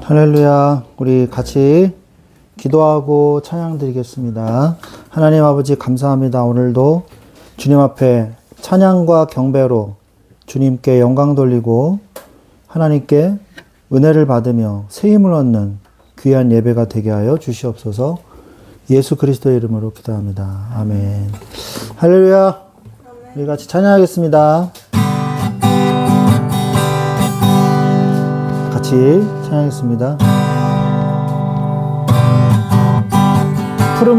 할렐루야. 우리 같이 기도하고 찬양 드리겠습니다. 하나님 아버지 감사합니다. 오늘도 주님 앞에 찬양과 경배로 주님께 영광 돌리고 하나님께 은혜를 받으며 새 힘을 얻는 귀한 예배가 되게 하여 주시옵소서. 예수 그리스도의 이름으로 기도합니다. 아멘. 할렐루야. 우리 같이 찬양하겠습니다. 같이 찬양하겠습니다. 푸른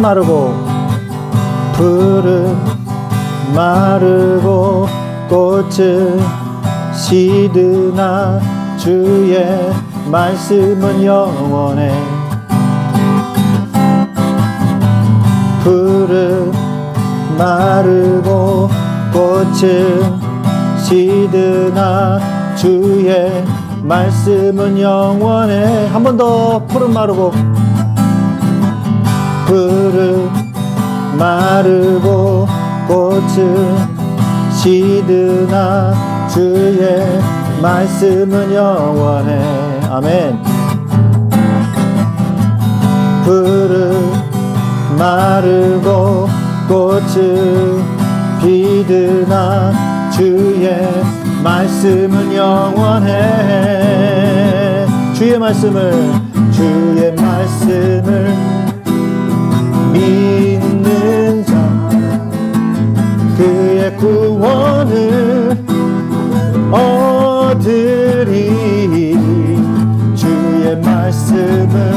마르고 꽃은 시드나 주의 말씀은 영원해. 푸른 마르고 꽃은 시드나 주의 말씀은 영원해. 한 번 더. 푸른 마르고 꽃은 시드나 주의 말씀은 영원해. 아멘. 푸른 마르고 꽃은 비드나 주의 말씀은 영원해. 주의 말씀을 믿는 자 그의 구원을 얻으리. 주의 말씀을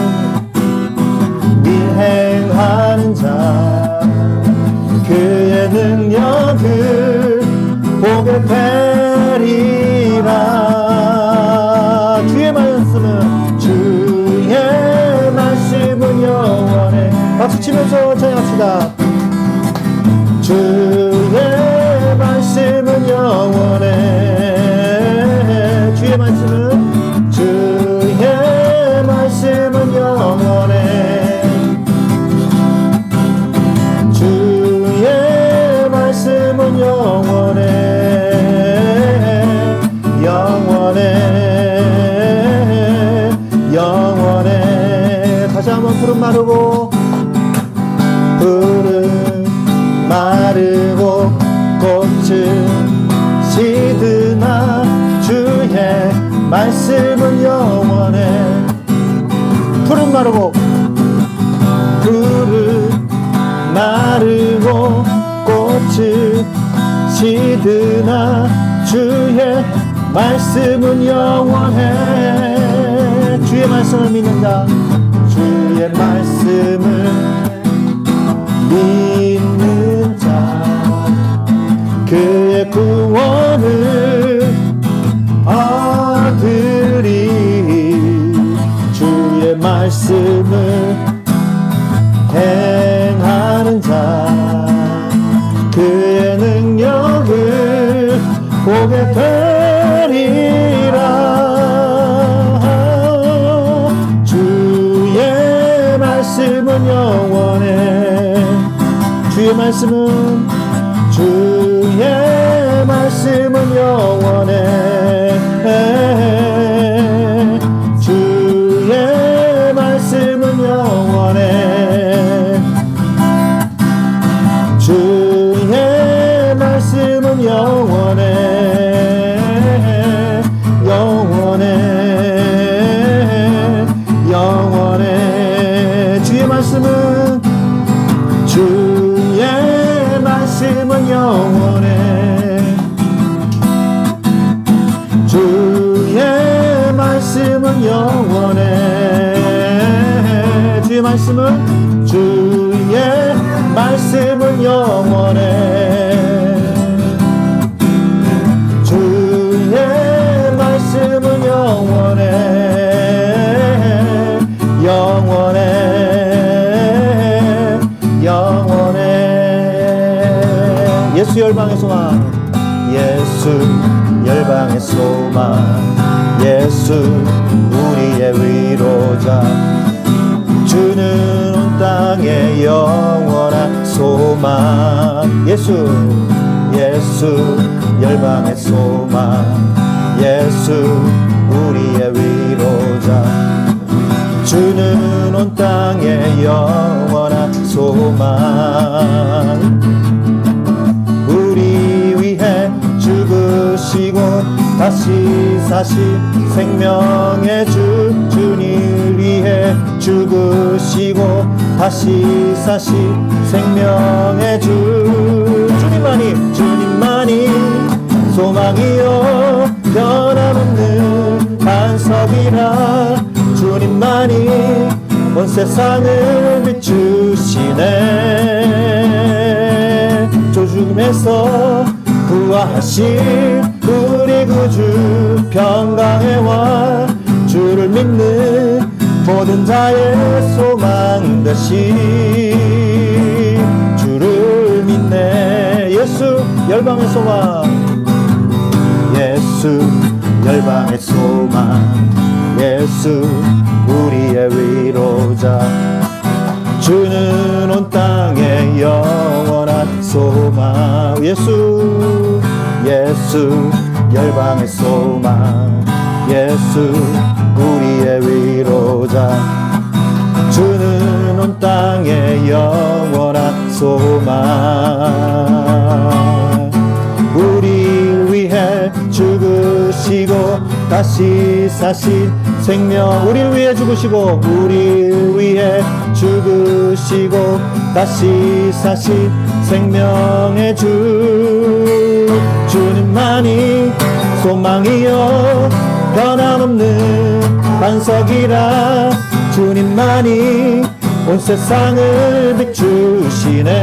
미행하는 자 그의 능력을 보게 되리라. 주의 말씀은 영원해. 박수 치면서 찬양합시다. 주의 말씀은 영원해. 주의 말씀은 영원해. 주의 말씀은 영원해. 다시 한번. 푸른 마르고 꽃은 시드나 주의 말씀은 영원해. 푸른 마르고 꽃은 시드나 주의 말씀은 영원해. 주의 말씀을 믿는 자 주의 말씀을 믿는 자 그의 구원을 얻으리. 주의 말씀을 행하는 자 그의 능력을 보게 되리라. 주의 말씀은 영원해. 주의 말씀은 영원해. 주의 말씀은 영원해. 주의 말씀은 영원해. 영원해. 주의 말씀은 영원해. 주의 말씀은 영원해. 주의 말씀은 영원해. 주의 말씀은 영원해. 영원해. 예수 열방의 소망. 예수 우리의 위로자. 주는 온 땅의 영원한 소망. 예수 열방의 소망. 예수 우리의 위로자. 주는 온 땅의 영원한 소망. 우리 위해 죽으시고 다시 사신 생명의 주. 주님 위해 죽으시고 다시 사신 생명의 주. 주님만이 소망이요 변함없는 반석이라. 주님만이 온 세상을 비추시네. 저 죽음에서 부활하신 우리 구주 평강의 왕. 주를 믿는 모든 자의 소망 되시. 주를 믿네. 예수 열방의 소망. 예수 열방의 소망. 예수 우리의 위로자. 주는 온 땅의 영원한 소망. 예수 열방의 소망. 예수 우리의 위로자. 주는 온 땅의 영원한 소망. 우리 위해 죽으시고 다시 사신 생명. 우리를 위해 죽으시고 우리를 위해 죽으시고 다시 사신 생명의 주. 주님만이 소망이요 변함없는 반석이라. 주님만이 온 세상을 비추시네.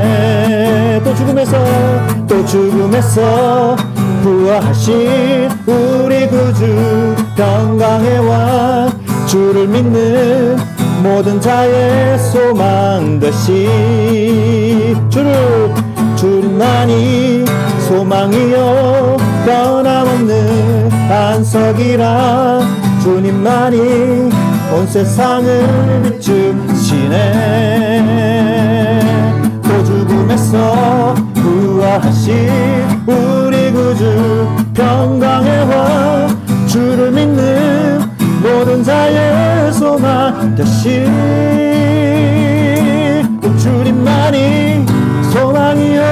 또 죽음에서 부활하신 우리 구주 평강의 왕. 주를 믿는 모든 자의 소망 되시. 주님만이 소망이요 변함없는 반석이라. 주님만이 온 세상을 비추시네. 또 죽음에서 부활하신 우리 구주 평강의 왕. 주를 믿는 모든 자의 소망 되시. 주님만이 소망이요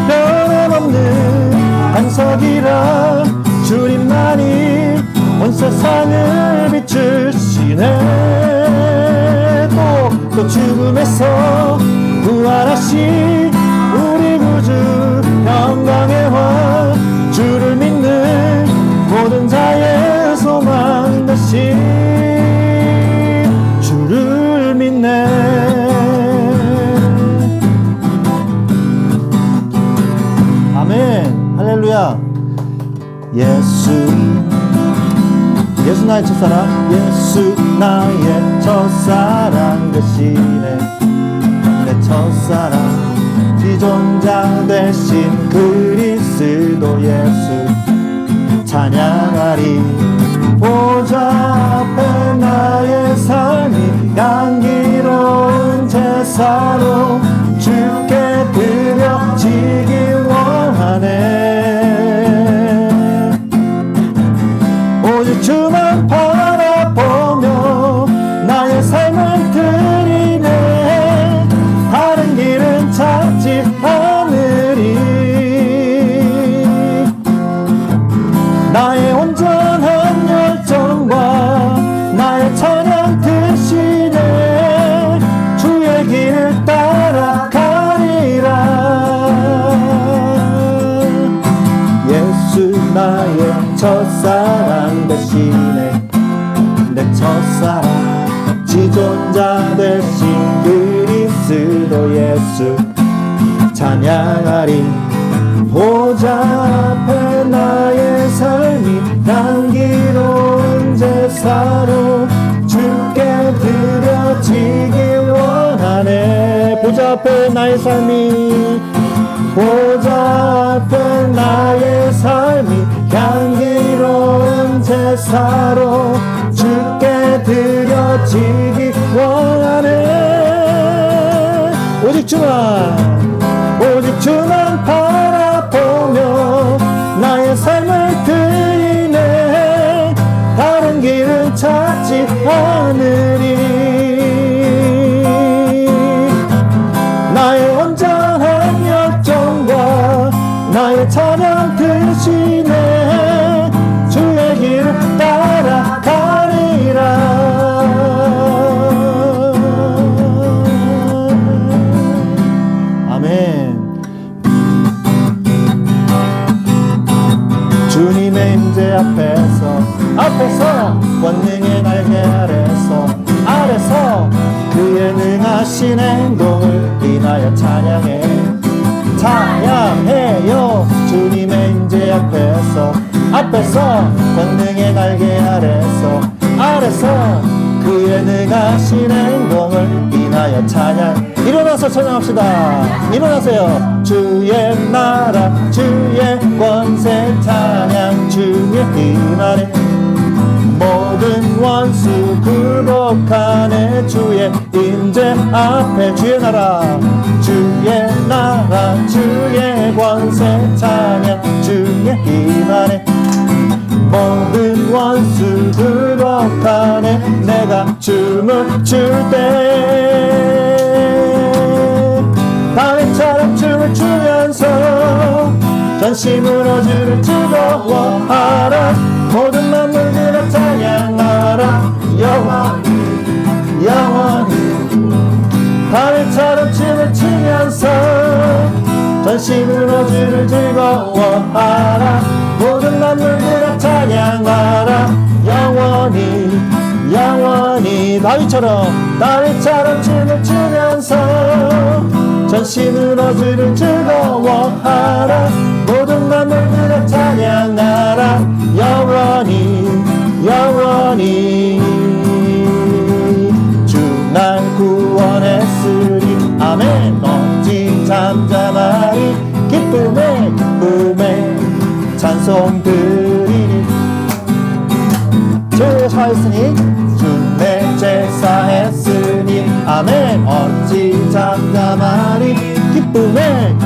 변함없는 반석이라. 주님만이 온 세상을 비추시네. 또 죽음에서 부활하신 우리 구주 평강의 왕. 주를 믿는 모든 자의 소망 되시. 주를 믿네. 아멘 할렐루야. 예수 나의 첫사랑. 예수 나의 첫사랑 되시네. 내 첫사랑 지존자 되신 그리스도 예수 찬양하리. 보좌 앞에 나의 삶이 향기로운 제사로 주께 드려지기 원하네. 오직 주만 바라보며 나의 삶을 드리네. 다른 길은 찾지 않으리. 나의 온전한 열정과 나의 찬양 드시네. 주의 길을 따라가리라. 예수 나의 첫사랑 되시네. 내 첫사랑 지존자 되신 그리스도 예수 찬양하리. 보좌 앞에 나의 삶이 향기로운 제사로 주께 드려지기 원하네. 보좌 앞에 나의 삶이. 보좌 앞에 나의 삶이 향기로운 제사로 주께 드려지기 원하네. 오직 주만 바라보며 나의 삶을 드리네. 다른 길은 찾지 않으리. 주의 찬양 드시네 주의 길을 따라가리라 아멘. 주님의 임재 앞에서 권능의 날개 아래서 그의 능하신 행동을 인하여 찬양해요. 주님의 임재 앞에서 권능의 날개 아래서 그의 능하신 행동을 인하여 찬양. 일어나서 찬양합시다. 일어나세요. 주의 나라 주의 권세 찬양 주의 힘 아래 모든 원수 굴복하네 주의 임재 앞에 주의 나라 주의 권세 찬양 주의 힘 아래 모든 원수 굴복하네 내가 춤을 출때 다윗처럼 춤을 추면서 전심으로 주를 즐거워하라 모든 만물들아 찬양하라 영원히 다윗처럼 춤을 추면서 전심으로 주를 즐거워하라 모든 만물들아 찬양하라 영원히 다윗처럼 춤을 추면서 전심으로 주를 즐거워하라 모든 만물들아 찬양하라 영원히 주 날 구원했으니 아멘 어찌 잠잠하리 기쁨에 찬송 드리리 제사했으니 주 내 제사했으니 아멘 어찌 잠잠하리 기쁨에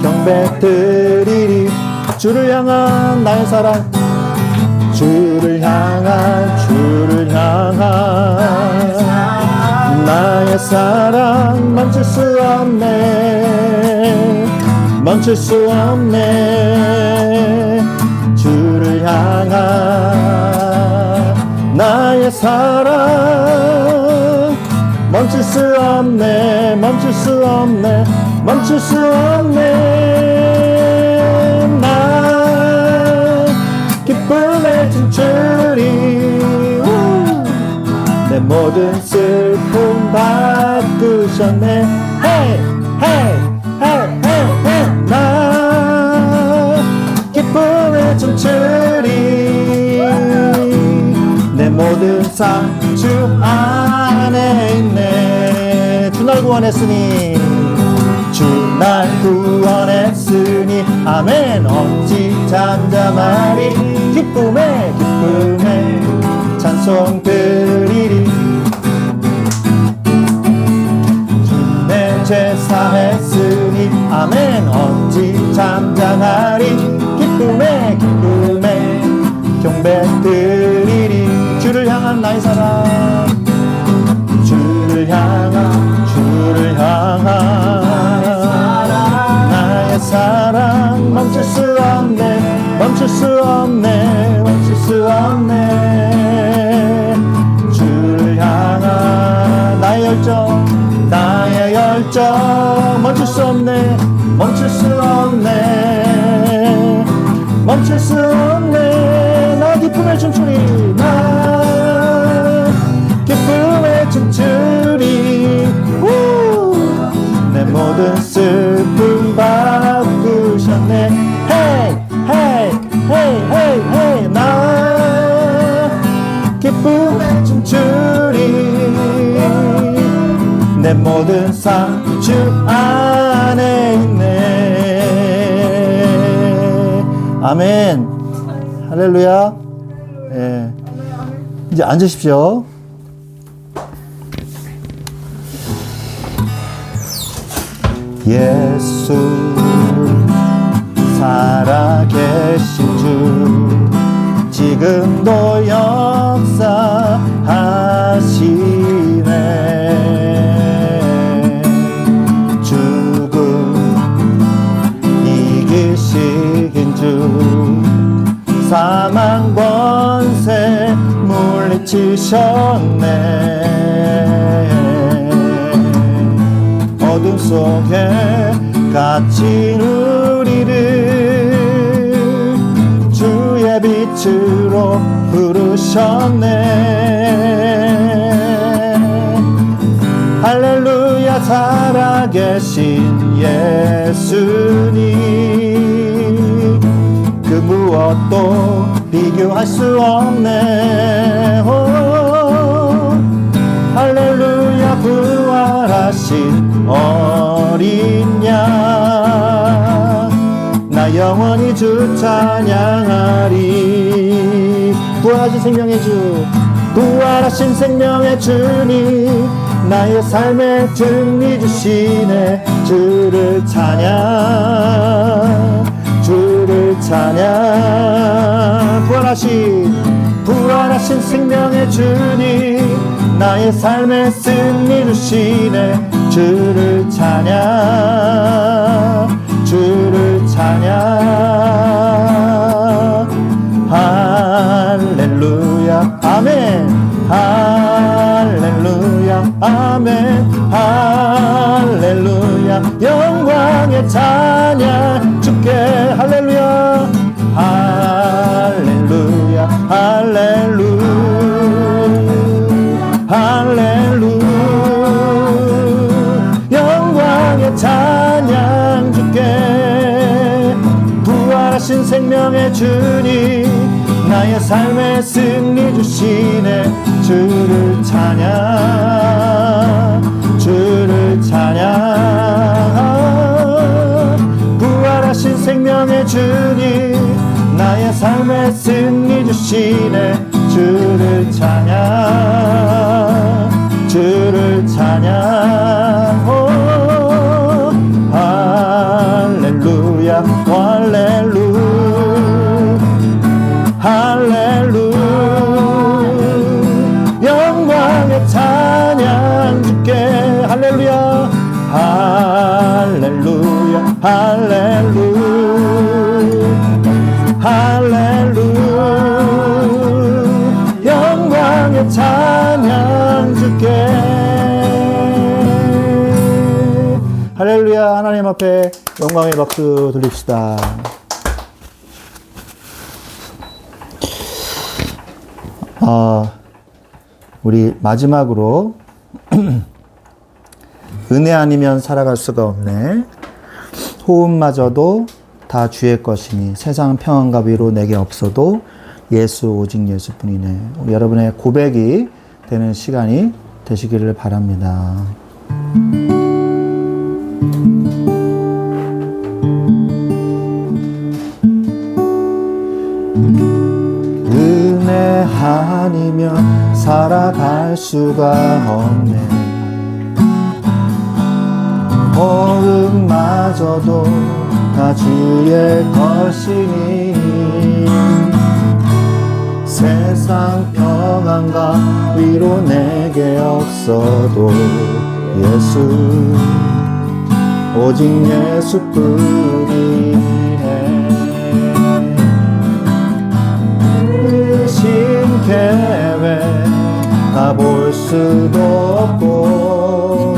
경배 드리리 주를 향한 나의 사랑 주를 향한 나의 사랑 멈출 수 없네 주를 향한 나의 사랑 멈출 수 없네 나 기쁨에 춤추리 내 모든 슬픔 바꾸셨네 나 기쁨에 춤추리 내 모든 삶 주 안에 있네 주 날 구원했으니 아멘 어찌 잠잠하리 기쁨에 찬송 드리리 주 내 제사했으니 아멘 어찌 잠잠하리 기쁨에 경배 드리리 주를 향한 나의 사랑 주를 향한 나의 사랑 멈출 수 없네 주를 향한 나의 열정 멈출 수 없네 나 기쁨에 춤추리 내 모든 슬픔 바꾸셨네 나 기쁨에 춤추리 내 모든 삶 주 안에 있네 아멘 할렐루야 예. 이제 앉으십시오 예수 살아계신 주 지금도 역사하시네 죽음 사망 권세 물리치셨네. 어둠 속에 갇힌 우리를 주의 빛으로 부르셨네. 할렐루야 살아계신 예수님, 그 무엇도 비교할 수 없네. 오, 할렐루야 부활하신 어린 양, 나 영원히 주 찬양하리. 부활하신 생명의 주, 부활하신 생명의 주님, 나의 삶의 승리 주시네. 주를 찬양, 주를 찬양. 부활하신 생명의 주님, 나의 삶의 승리 주시네. 주를 찬양, 주를 찬양. 할렐루야 아멘, 할렐루야 아멘, 할렐루야 영광의 찬양 주께. 할렐루야 할렐루야 할렐루야 할렐루야 영광의 찬양 주께. 부활하신 생명의 주님, 나의 삶의 승리 주시네. 주를 찬양, 주를 찬양. 부활하신 생명의 주님, 나의 삶의 승리 주시네. 주를 찬양, 주를 찬양. 오, 할렐루야 할렐루야 할렐루야 영광의 찬양 주께. 할렐루야 할렐루야 할렐루야 할렐루야 영광의 찬양 주께. 할렐루야. 하나님 앞에 영광의 박수 돌립시다. 우리 마지막으로 은혜 아니면 살아갈 수가 없네. 호흡마저도 다 주의 것이니 세상 평안과 위로 내게 없어도 예수 오직 예수뿐이네. 우리 여러분의 고백이 되는 시간이 되시기를 바랍니다. 은혜 아니면 살아갈 수가 없네. 호흡마저도 다 주의 것이니 세상 평안과 위로 내게 없어도 예수 오직 예수뿐이네. 신 계획 다 볼 수도 없고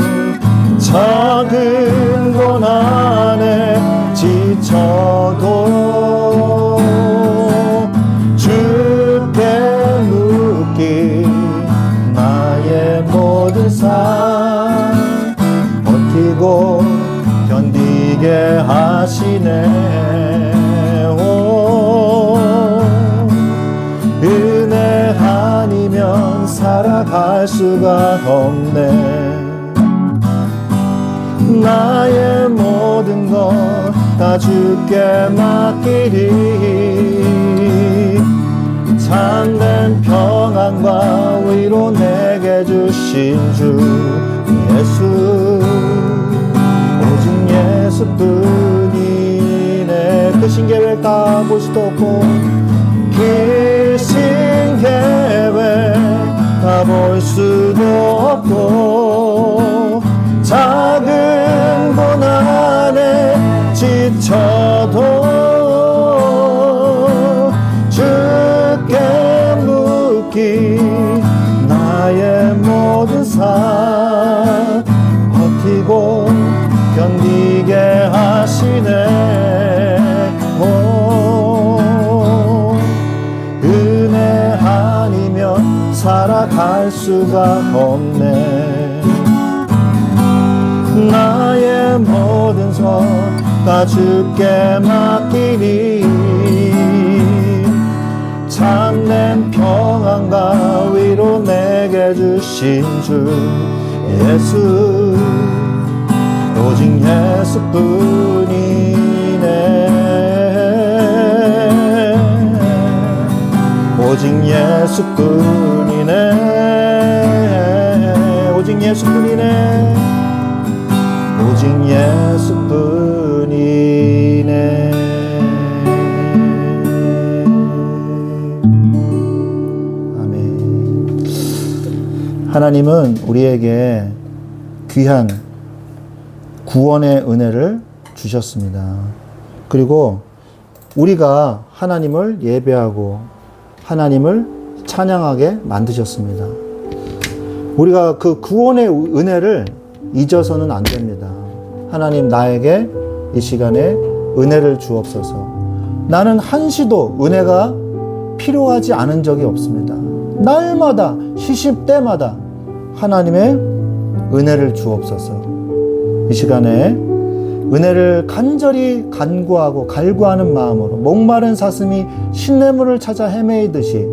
작은 고난에 지쳐도 주께 묻기 나의 모든 삶 버티고 견디게 하시네. 은혜 아니면 살아갈 수가 없네. 나의 모든 것 다 주께 맡기리. 참된 평안과 위로 내게 주신 주 예수 오직 예수뿐이네. 크신 계획 다 볼 수도 없고 크신 계획 다 볼 수도 없고 작은 고난에 지쳐도 주께 수가 없네. 나의 모든 것 주께 맡기니 참된 평안과 위로 내게 주신 주 예수, 오직 예수뿐이네. 오직 예수뿐이네. 오직 예수뿐이네. 오직 예수뿐이네. 아멘. 하나님은 우리에게 귀한 구원의 은혜를 주셨습니다. 그리고 우리가 하나님을 예배하고 하나님을 찬양하게 만드셨습니다. 우리가 그 구원의 은혜를 잊어서는 안 됩니다. 하나님, 나에게 이 시간에 은혜를 주옵소서. 나는 한시도 은혜가 필요하지 않은 적이 없습니다. 날마다 시시때마다 하나님의 은혜를 주옵소서. 이 시간에 은혜를 간절히 간구하고 갈구하는 마음으로 목마른 사슴이 신냇물을 찾아 헤매이듯이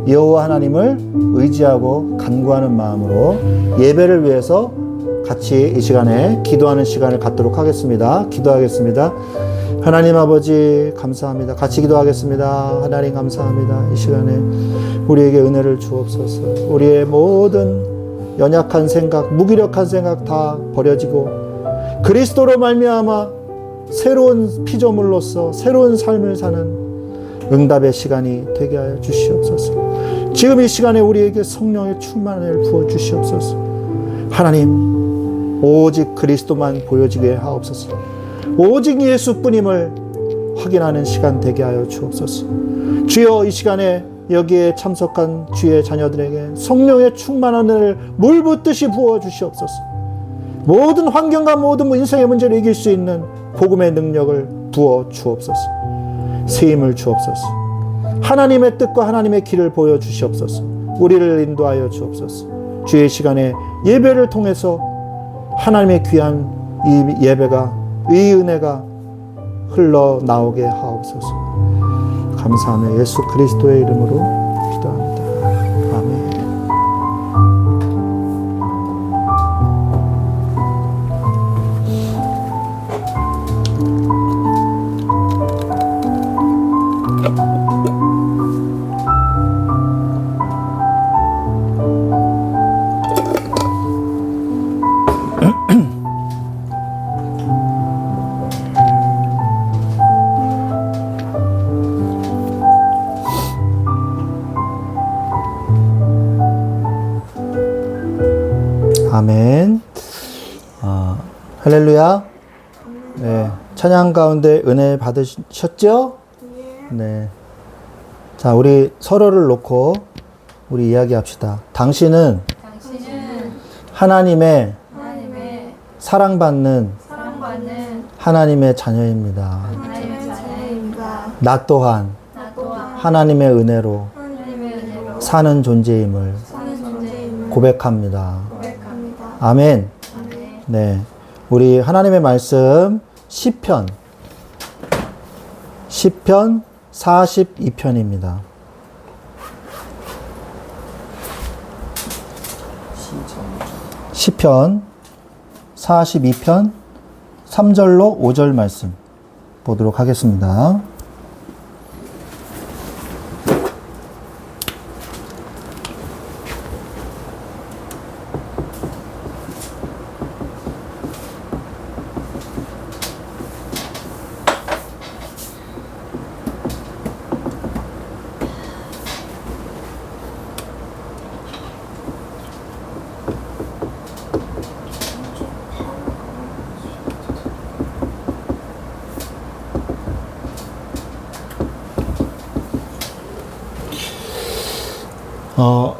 여호와 하나님을 의지하고 간구하는 마음으로 예배를 위해서 같이 이 시간에 기도하는 시간을 갖도록 하겠습니다. 기도하겠습니다. 하나님 아버지 감사합니다. 같이 기도하겠습니다. 하나님 감사합니다. 이 시간에 우리에게 은혜를 주옵소서. 우리의 모든 연약한 생각, 무기력한 생각 다 버려지고 그리스도로 말미암아 새로운 피조물로서 새로운 삶을 사는 응답의 시간이 되게 하여 주시옵소서. 지금 이 시간에 우리에게 성령의 충만을 부어 주시옵소서. 하나님, 오직 그리스도만 보여지게 하옵소서. 오직 예수뿐임을 확인하는 시간 되게 하여 주옵소서. 주여, 이 시간에 여기에 참석한 주의 자녀들에게 성령의 충만한 은혜를 물붓듯이 부어 주시옵소서. 모든 환경과 모든 인생의 문제를 이길 수 있는 복음의 능력을 부어 주옵소서. 세임을 주옵소서. 하나님의 뜻과 하나님의 길을 보여 주시옵소서. 우리를 인도하여 주옵소서. 주의 시간에 예배를 통해서 하나님의 귀한 이 예배가, 이 은혜가 흘러나오게 하옵소서. 감사하며 예수 그리스도의 이름으로 기도합니다. 아멘. 아멘. 할렐루야. 네, 찬양 가운데 은혜 받으셨죠? 네. 자, 우리 서로를 놓고 우리 이야기합시다. 당신은 하나님의 사랑받는 하나님의 자녀입니다. 나 또한 하나님의 은혜로 사는 존재임을 고백합니다. 아멘. 네, 우리 하나님의 말씀 시편 42편입니다. 시편 42편 3절로 5절 말씀 보도록 하겠습니다.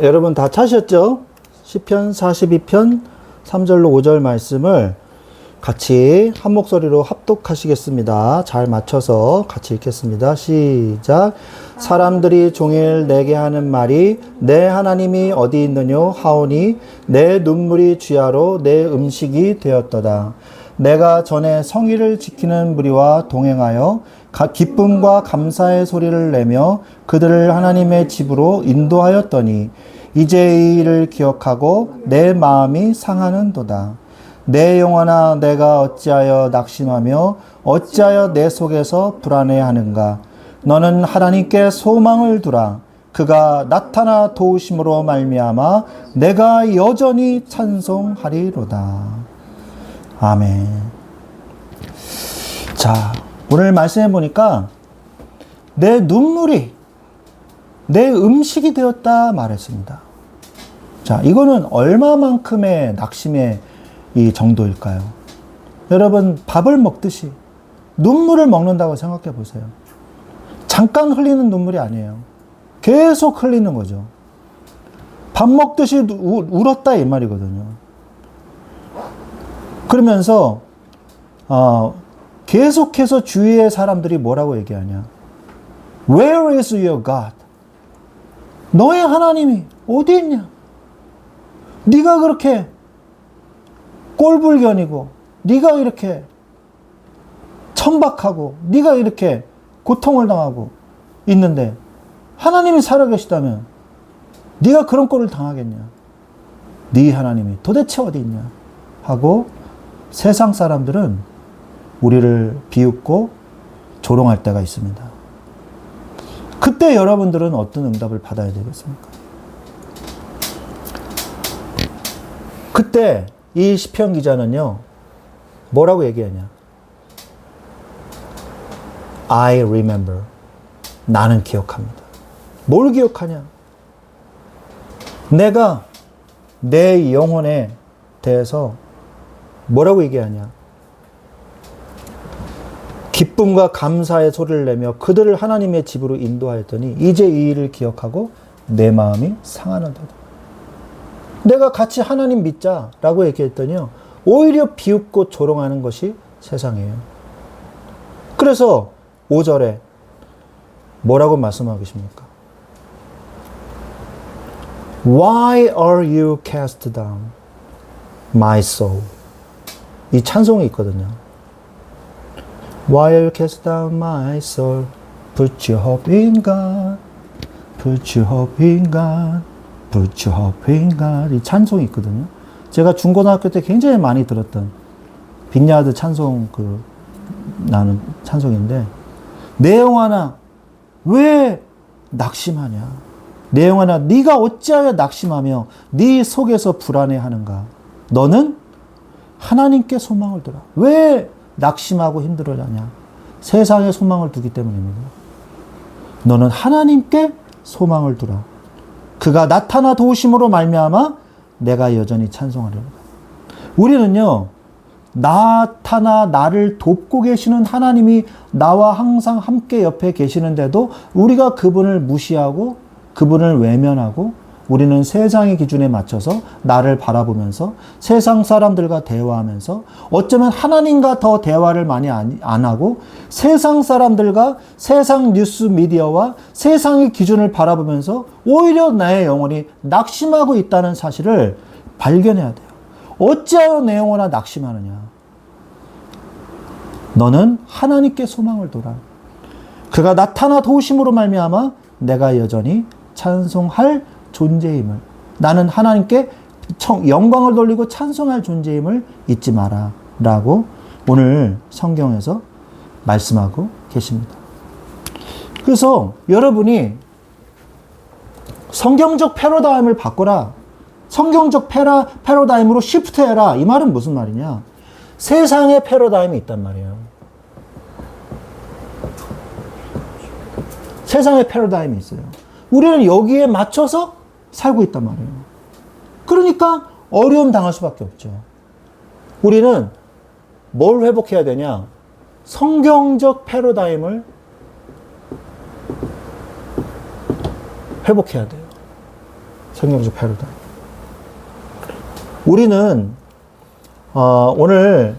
여러분 다 찾으셨죠? 시편 42편 3절로 5절 말씀을 같이 한 목소리로 합독하시겠습니다. 잘 맞춰서 같이 읽겠습니다. 시작. 사람들이 종일 내게 하는 말이 내 하나님이 어디 있느뇨 하오니 내 눈물이 주야로 내 음식이 되었도다. 내가 전에 성의를 지키는 무리와 동행하여 기쁨과 감사의 소리를 내며 그들을 하나님의 집으로 인도하였더니 이제 이 일을 기억하고 내 마음이 상하는도다. 내 영혼아 내가 어찌하여 낙심하며 어찌하여 내 속에서 불안해하는가. 너는 하나님께 소망을 두라. 그가 나타나 도우심으로 말미암아 내가 여전히 찬송하리로다. 아멘. 자, 오늘 말씀해 보니까 내 눈물이 내 음식이 되었다 말했습니다. 자, 이거는 얼마만큼의 낙심의 이 정도일까요? 여러분, 밥을 먹듯이 눈물을 먹는다고 생각해 보세요. 잠깐 흘리는 눈물이 아니에요. 계속 흘리는 거죠. 밥 먹듯이 울었다 이 말이거든요. 그러면서 계속해서 주위의 사람들이 뭐라고 얘기하냐? Where is your God? 너의 하나님이 어디 있냐? 네가 그렇게 꼴불견이고 네가 이렇게 천박하고 네가 이렇게 고통을 당하고 있는데 하나님이 살아계시다면 네가 그런 꼴을 당하겠냐? 네 하나님이 도대체 어디 있냐? 하고 세상 사람들은 우리를 비웃고 조롱할 때가 있습니다. 그때 여러분들은 어떤 응답을 받아야 되겠습니까? 그때 이 시편 기자는요, 뭐라고 얘기하냐? I remember. 나는 기억합니다. 뭘 기억하냐? 내가 내 영혼에 대해서 뭐라고 얘기하냐? 기쁨과 감사의 소리를 내며 그들을 하나님의 집으로 인도하였더니 이제 이 일을 기억하고 내 마음이 상하는도다. 내가 같이 하나님 믿자라고 얘기했더니요, 오히려 비웃고 조롱하는 것이 세상이에요. 그래서 5절에 뭐라고 말씀하고 계십니까? Why are you cast down, my soul? 이 찬송이 있거든요. Why are you cast down, my soul? Put your hope in God. Put your hope in God. Put your hope in God. 이 찬송이 있거든요. 제가 중고등학교 때 굉장히 많이 들었던 빈야드 찬송 나는 찬송인데, 내 영혼아 왜 낙심하냐? 내 영혼아 네가 어찌하여 낙심하며 네 속에서 불안해하는가? 너는 하나님께 소망을 두라. 왜 낙심하고 힘들어하냐? 세상에 소망을 두기 때문입니다. 너는 하나님께 소망을 두라. 그가 나타나 도우심으로 말미암아 내가 여전히 찬송하리로다. 우리는요, 나타나 나를 돕고 계시는 하나님이 나와 항상 함께 옆에 계시는데도 우리가 그분을 무시하고 그분을 외면하고 우리는 세상의 기준에 맞춰서 나를 바라보면서 세상 사람들과 대화하면서 어쩌면 하나님과 더 대화를 많이 안 하고 세상 사람들과 세상 뉴스 미디어와 세상의 기준을 바라보면서 오히려 나의 영혼이 낙심하고 있다는 사실을 발견해야 돼요. 어찌하여 내 영혼아 낙심하느냐? 너는 하나님께 소망을 두라. 그가 나타나 도우심으로 말미암아 내가 여전히 찬송할 존재임을, 나는 하나님께 영광을 돌리고 찬송할 존재임을 잊지 마라 라고 오늘 성경에서 말씀하고 계십니다. 그래서 여러분이 성경적 패러다임을 바꿔라, 성경적 패러다임으로 시프트해라, 이 말은 무슨 말이냐? 세상의 패러다임이 있단 말이에요. 세상의 패러다임이 있어요. 우리는 여기에 맞춰서 살고 있단 말이에요. 그러니까 어려움 당할 수밖에 없죠. 우리는 뭘 회복해야 되냐? 성경적 패러다임을 회복해야 돼요. 성경적 패러다임. 우리는 오늘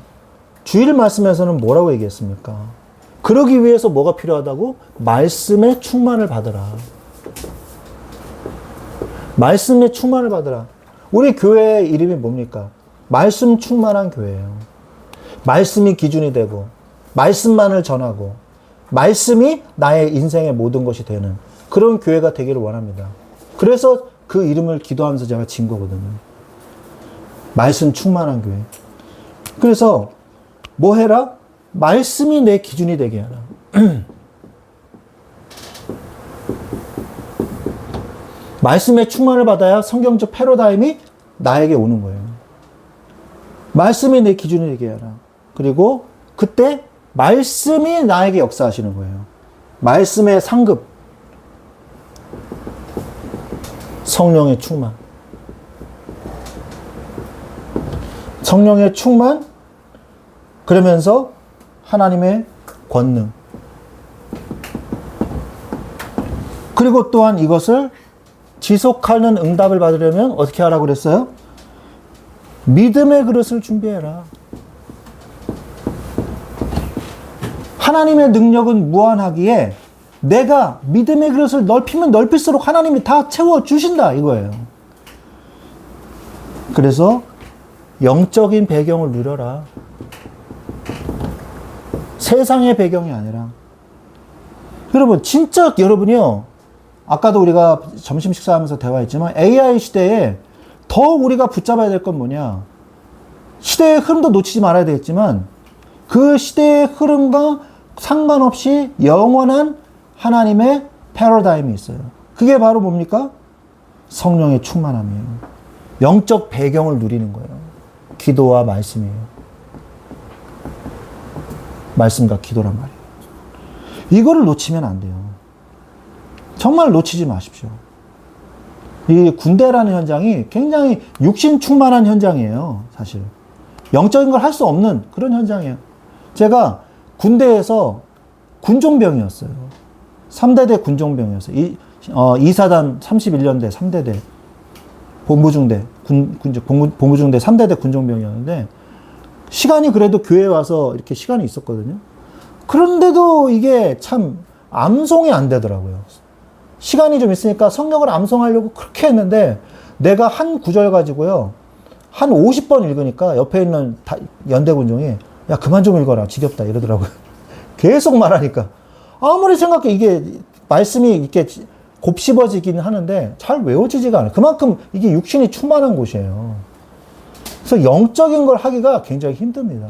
주일 말씀에서는 뭐라고 얘기했습니까? 그러기 위해서 뭐가 필요하다고? 말씀의 충만을 받으라. 말씀의 충만을 받으라. 우리 교회의 이름이 뭡니까? 말씀 충만한 교회예요. 말씀이 기준이 되고, 말씀만을 전하고, 말씀이 나의 인생의 모든 것이 되는 그런 교회가 되기를 원합니다. 그래서 그 이름을 기도하면서 제가 진 거거든요. 말씀 충만한 교회. 그래서 뭐 해라? 말씀이 내 기준이 되게 하라. 말씀의 충만을 받아야 성경적 패러다임이 나에게 오는 거예요. 말씀이 내 기준이 되게 하라. 그리고 그때 말씀이 나에게 역사하시는 거예요. 말씀의 상급. 성령의 충만. 성령의 충만. 그러면서 하나님의 권능. 그리고 또한 이것을 지속하는 응답을 받으려면 어떻게 하라고 그랬어요? 믿음의 그릇을 준비해라. 하나님의 능력은 무한하기에 내가 믿음의 그릇을 넓히면 넓힐수록 하나님이 다 채워주신다 이거예요. 그래서 영적인 배경을 누려라. 세상의 배경이 아니라. 여러분 진짜 여러분이요. 아까도 우리가 점심 식사하면서 대화했지만 AI 시대에 더 우리가 붙잡아야 될 건 뭐냐. 시대의 흐름도 놓치지 말아야 되겠지만 그 시대의 흐름과 상관없이 영원한 하나님의 패러다임이 있어요. 그게 바로 뭡니까? 성령의 충만함이에요. 영적 배경을 누리는 거예요. 기도와 말씀이에요. 말씀과 기도란 말이에요. 이거를 놓치면 안 돼요. 정말 놓치지 마십시오. 이 군대라는 현장이 굉장히 육신 충만한 현장이에요. 사실. 영적인 걸 할 수 없는 그런 현장이에요. 제가 군대에서 군종병이었어요. 3대대 군종병이었어요. 2사단 31년대 3대대 본부중대 본부중대 3대대 군종병이었는데 시간이 그래도 교회에 와서 이렇게 시간이 있었거든요. 그런데도 이게 참 암송이 안 되더라고요. 시간이 좀 있으니까 성경을 암송하려고 그렇게 했는데 내가 한 구절 가지고요. 한 50번 읽으니까 옆에 있는 연대군종이 야 그만 좀 읽어라 지겹다 이러더라고요. 계속 말하니까 아무리 생각해 이게 말씀이 이렇게 곱씹어지긴 하는데 잘 외워지지가 않아요. 그만큼 이게 육신이 충만한 곳이에요. 그래서 영적인 걸 하기가 굉장히 힘듭니다.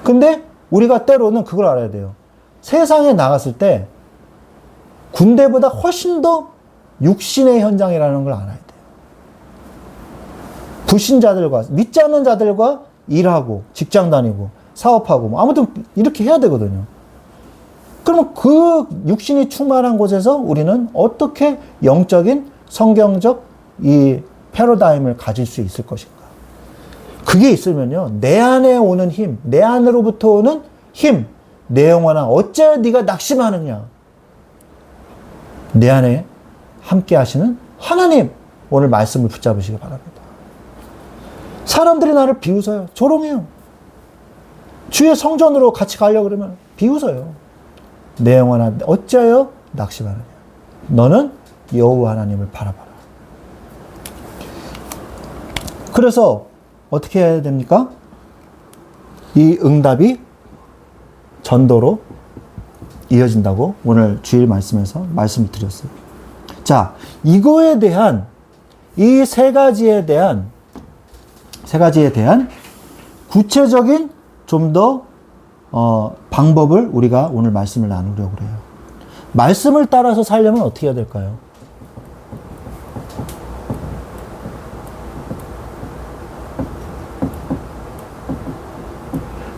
근데 우리가 때로는 그걸 알아야 돼요. 세상에 나갔을 때 군대보다 훨씬 더 육신의 현장이라는 걸 알아야 돼요. 불신자들과 믿지 않는 자들과 일하고 직장 다니고 사업하고 뭐 아무튼 이렇게 해야 되거든요. 그러면 그 육신이 충만한 곳에서 우리는 어떻게 영적인 성경적 이 패러다임을 가질 수 있을 것인가? 그게 있으면요. 내 안에 오는 힘, 내 안으로부터 오는 힘, 내 영혼아 어째 네가 낙심하느냐? 내 안에 함께 하시는 하나님 오늘 말씀을 붙잡으시기 바랍니다. 사람들이 나를 비웃어요. 조롱해요. 주의 성전으로 같이 가려고 그러면 비웃어요. 내 영혼아 어찌하여 낙심하느냐. 너는 여호와 하나님을 바라봐라. 그래서 어떻게 해야 됩니까? 이 응답이 전도로 이어진다고 오늘 주일 말씀에서 말씀을 드렸어요. 자, 이거에 대한 이 세 가지에 대한 구체적인 좀 더 방법을 우리가 오늘 말씀을 나누려고 그래요. 말씀을 따라서 살려면 어떻게 해야 될까요?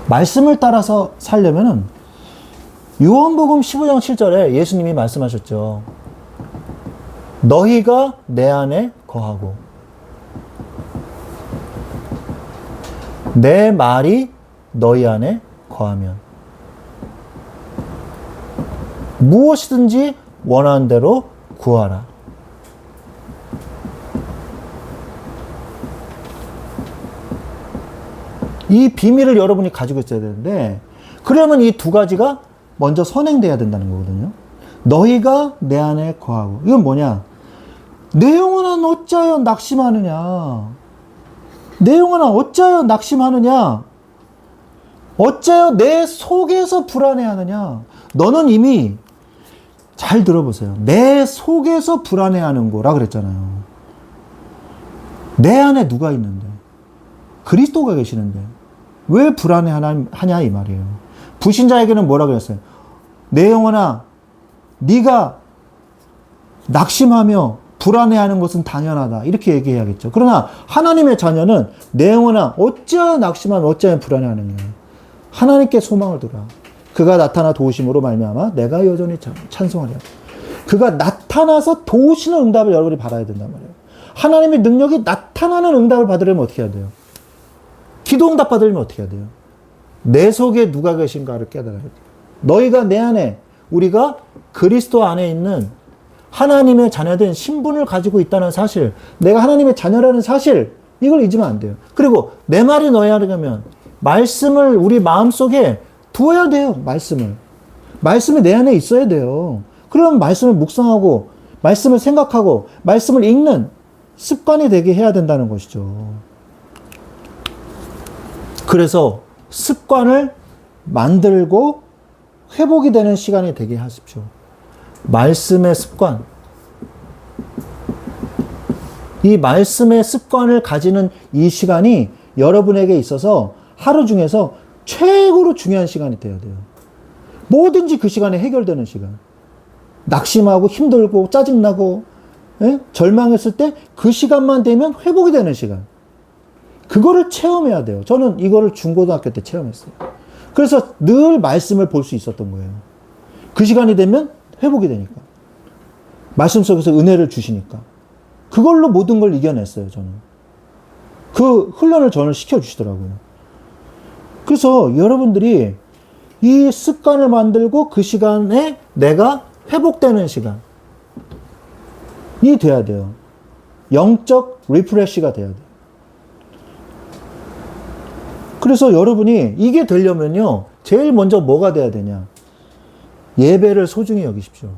말씀을 따라서 살려면은 요한복음 15장 7절에 예수님이 말씀하셨죠. 너희가 내 안에 거하고 내 말이 너희 안에 거하면 무엇이든지 원하는 대로 구하라. 이 비밀을 여러분이 가지고 있어야 되는데, 그러면 이 두 가지가 먼저 선행돼야 된다는 거거든요. 너희가 내 안에 거하고. 이건 뭐냐? 내 영혼아 어찌하여 낙심하느냐? 내 영혼아 어찌하여 낙심하느냐? 어찌하여 내 속에서 불안해하느냐? 너는 이미 잘 들어보세요. 내 속에서 불안해하는 거라 그랬잖아요. 내 안에 누가 있는데? 그리스도가 계시는데 왜 불안해하냐 이 말이에요. 불신자에게는 뭐라 그랬어요? 내 영혼아 네가 낙심하며 불안해하는 것은 당연하다. 이렇게 얘기해야겠죠. 그러나 하나님의 자녀는 내 영혼아 어찌하여 낙심하며 어찌하여 불안해하느냐. 하나님께 소망을 두라. 그가 나타나 도우심으로 말미암아 내가 여전히 찬송하리라. 그가 나타나서 도우시는 응답을 여러분이 받아야 된단 말이에요. 하나님의 능력이 나타나는 응답을 받으려면 어떻게 해야 돼요? 기도 응답 받으려면 어떻게 해야 돼요? 내 속에 누가 계신가를 깨달아야 돼요. 너희가 내 안에, 우리가 그리스도 안에 있는 하나님의 자녀된 신분을 가지고 있다는 사실, 내가 하나님의 자녀라는 사실, 이걸 잊으면 안 돼요. 그리고 내 말이 너희 하려면 말씀을 우리 마음속에 두어야 돼요. 말씀이 내 안에 있어야 돼요. 그럼 말씀을 묵상하고 말씀을 생각하고 말씀을 읽는 습관이 되게 해야 된다는 것이죠. 그래서 습관을 만들고 회복이 되는 시간이 되게 하십시오. 말씀의 습관. 이 말씀의 습관을 가지는 이 시간이 여러분에게 있어서 하루 중에서 최고로 중요한 시간이 되어야 돼요. 뭐든지 그 시간에 해결되는 시간. 낙심하고 힘들고 짜증나고 절망했을 때 그 시간만 되면 회복이 되는 시간. 그거를 체험해야 돼요. 저는 이거를 중고등학교 때 체험했어요. 그래서 늘 말씀을 볼 수 있었던 거예요. 그 시간이 되면 회복이 되니까. 말씀 속에서 은혜를 주시니까. 그걸로 모든 걸 이겨냈어요, 저는. 그 훈련을 저는 시켜주시더라고요. 그래서 여러분들이 이 습관을 만들고 그 시간에 내가 회복되는 시간이 돼야 돼요. 영적 리프레시가 돼야 돼요. 그래서 여러분이 이게 되려면요, 제일 먼저 뭐가 돼야 되냐? 예배를 소중히 여기십시오.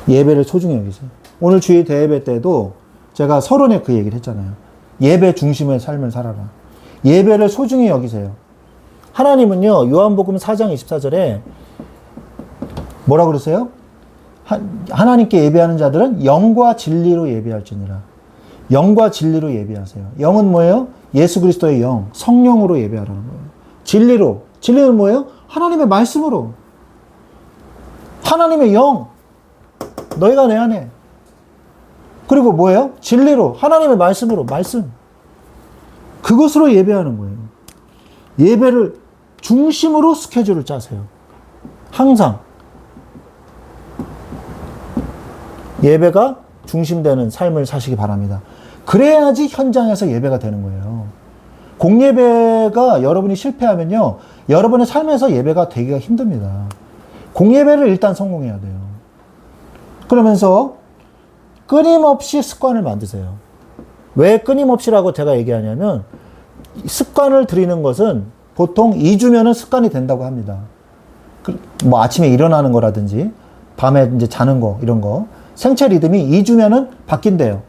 예배를 소중히 여기세요. 오늘 주일 대예배 때도 제가 서론에 그 얘기를 했잖아요. 예배 중심의 삶을 살아라. 예배를 소중히 여기세요. 하나님은요, 요한복음 4장 24절에 뭐라고 그러세요? 하나님께 예배하는 자들은 영과 진리로 예배할지니라. 영과 진리로 예배하세요. 영은 뭐예요? 예수 그리스도의 영, 성령으로 예배하라는 거예요. 진리로. 진리는 뭐예요? 하나님의 말씀으로. 하나님의 영, 너희가 내 안에. 그리고 뭐예요? 진리로. 하나님의 말씀으로. 말씀. 그것으로 예배하는 거예요. 예배를 중심으로 스케줄을 짜세요. 항상. 예배가 중심되는 삶을 사시기 바랍니다. 그래야지 현장에서 예배가 되는 거예요. 공예배가 여러분이 실패하면요, 여러분의 삶에서 예배가 되기가 힘듭니다. 공예배를 일단 성공해야 돼요. 그러면서 끊임없이 습관을 만드세요. 왜 끊임없이라고 제가 얘기하냐면, 습관을 들이는 것은 보통 2주면은 습관이 된다고 합니다. 뭐 아침에 일어나는 거라든지, 밤에 이제 자는 거, 이런 거. 생체 리듬이 2주면은 바뀐대요.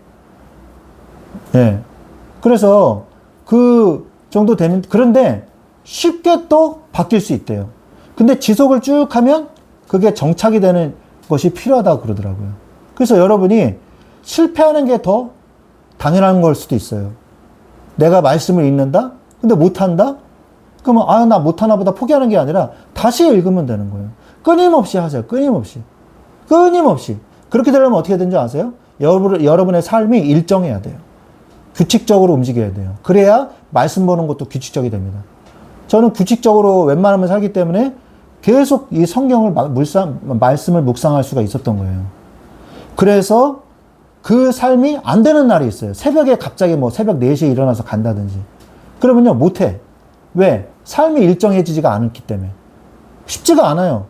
예. 그래서 그 정도 되면, 그런데 쉽게 또 바뀔 수 있대요. 근데 지속을 쭉 하면 그게 정착이 되는 것이 필요하다고 그러더라고요. 그래서 여러분이 실패하는 게 더 당연한 걸 수도 있어요. 내가 말씀을 읽는다? 근데 못한다? 그러면, 나 못하나 보다 포기하는 게 아니라 다시 읽으면 되는 거예요. 끊임없이 하세요. 끊임없이. 끊임없이. 그렇게 되려면 어떻게 되는지 아세요? 여러분의 삶이 일정해야 돼요. 규칙적으로 움직여야 돼요. 그래야 말씀 보는 것도 규칙적이 됩니다. 저는 규칙적으로 웬만하면 살기 때문에 계속 이 성경을 말씀을 묵상할 수가 있었던 거예요. 그래서 그 삶이 안 되는 날이 있어요. 새벽에 갑자기 뭐 새벽 4시에 일어나서 간다든지. 그러면요, 못해. 왜? 삶이 일정해지지가 않기 때문에. 쉽지가 않아요.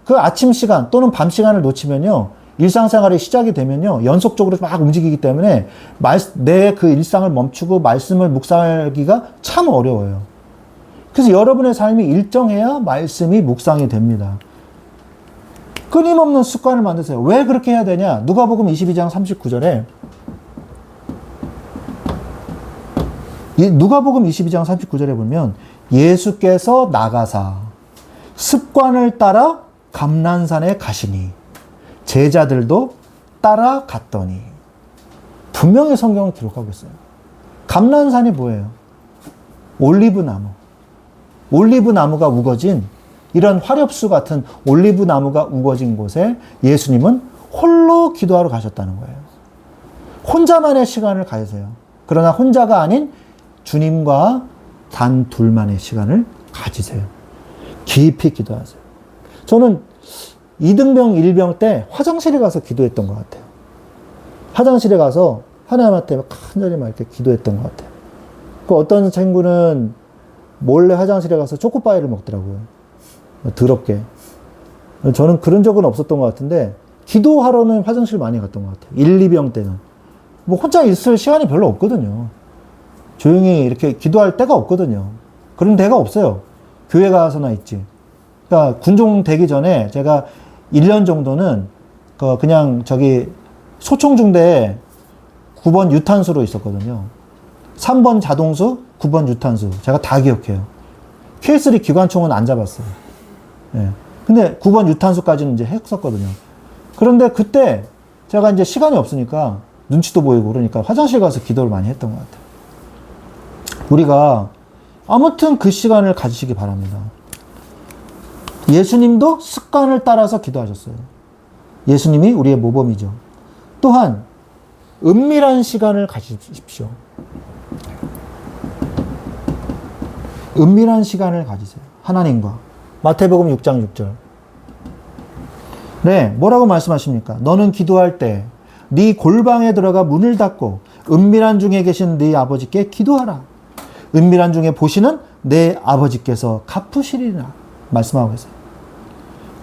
그 아침 시간 또는 밤 시간을 놓치면요, 일상생활이 시작이 되면요. 연속적으로 막 움직이기 때문에 내 그 일상을 멈추고 말씀을 묵상하기가 참 어려워요. 그래서 여러분의 삶이 일정해야 말씀이 묵상이 됩니다. 끊임없는 습관을 만드세요. 왜 그렇게 해야 되냐? 누가복음 22장 39절에 누가복음 22장 39절에 보면 예수께서 나가사 습관을 따라 감난산에 가시니 제자들도 따라갔더니 분명히 성경을 기록하고 있어요. 감난산이 뭐예요? 올리브나무. 올리브나무가 우거진 이런 화렵수 같은 올리브나무가 우거진 곳에 예수님은 홀로 기도하러 가셨다는 거예요. 혼자만의 시간을 가지세요. 그러나 혼자가 아닌 주님과 단 둘만의 시간을 가지세요. 깊이 기도하세요. 저는 이등병, 일병 때 화장실에 가서 기도했던 것 같아요. 화장실에 가서 하나님한테 간절히 막 이렇게 기도했던 것 같아요. 그 어떤 친구는 몰래 화장실에 가서 초코바이를 먹더라고요. 더럽게. 저는 그런 적은 없었던 것 같은데, 기도하러는 화장실 많이 갔던 것 같아요. 1, 2병 때는. 뭐 혼자 있을 시간이 별로 없거든요. 조용히 이렇게 기도할 데가 없거든요. 그런 데가 없어요. 교회 가서나 있지. 그러니까 군종 되기 전에 제가 1년 정도는 그냥 저기 소총중대에 9번 유탄수로 있었거든요. 3번 자동수, 9번 유탄수. 제가 다 기억해요. K3 기관총은 안 잡았어요. 예. 근데 9번 유탄수까지는 이제 했었거든요. 그런데 그때 제가 이제 시간이 없으니까 눈치도 보이고 그러니까 화장실 가서 기도를 많이 했던 것 같아요. 우리가 아무튼 그 시간을 가지시기 바랍니다. 예수님도 습관을 따라서 기도하셨어요. 예수님이 우리의 모범이죠. 또한 은밀한 시간을 가지십시오. 은밀한 시간을 가지세요. 하나님과. 마태복음 6장 6절. 네, 뭐라고 말씀하십니까? 너는 기도할 때 네 골방에 들어가 문을 닫고 은밀한 중에 계신 네 아버지께 기도하라. 은밀한 중에 보시는 내 아버지께서 갚으시리라. 말씀하고 계세요.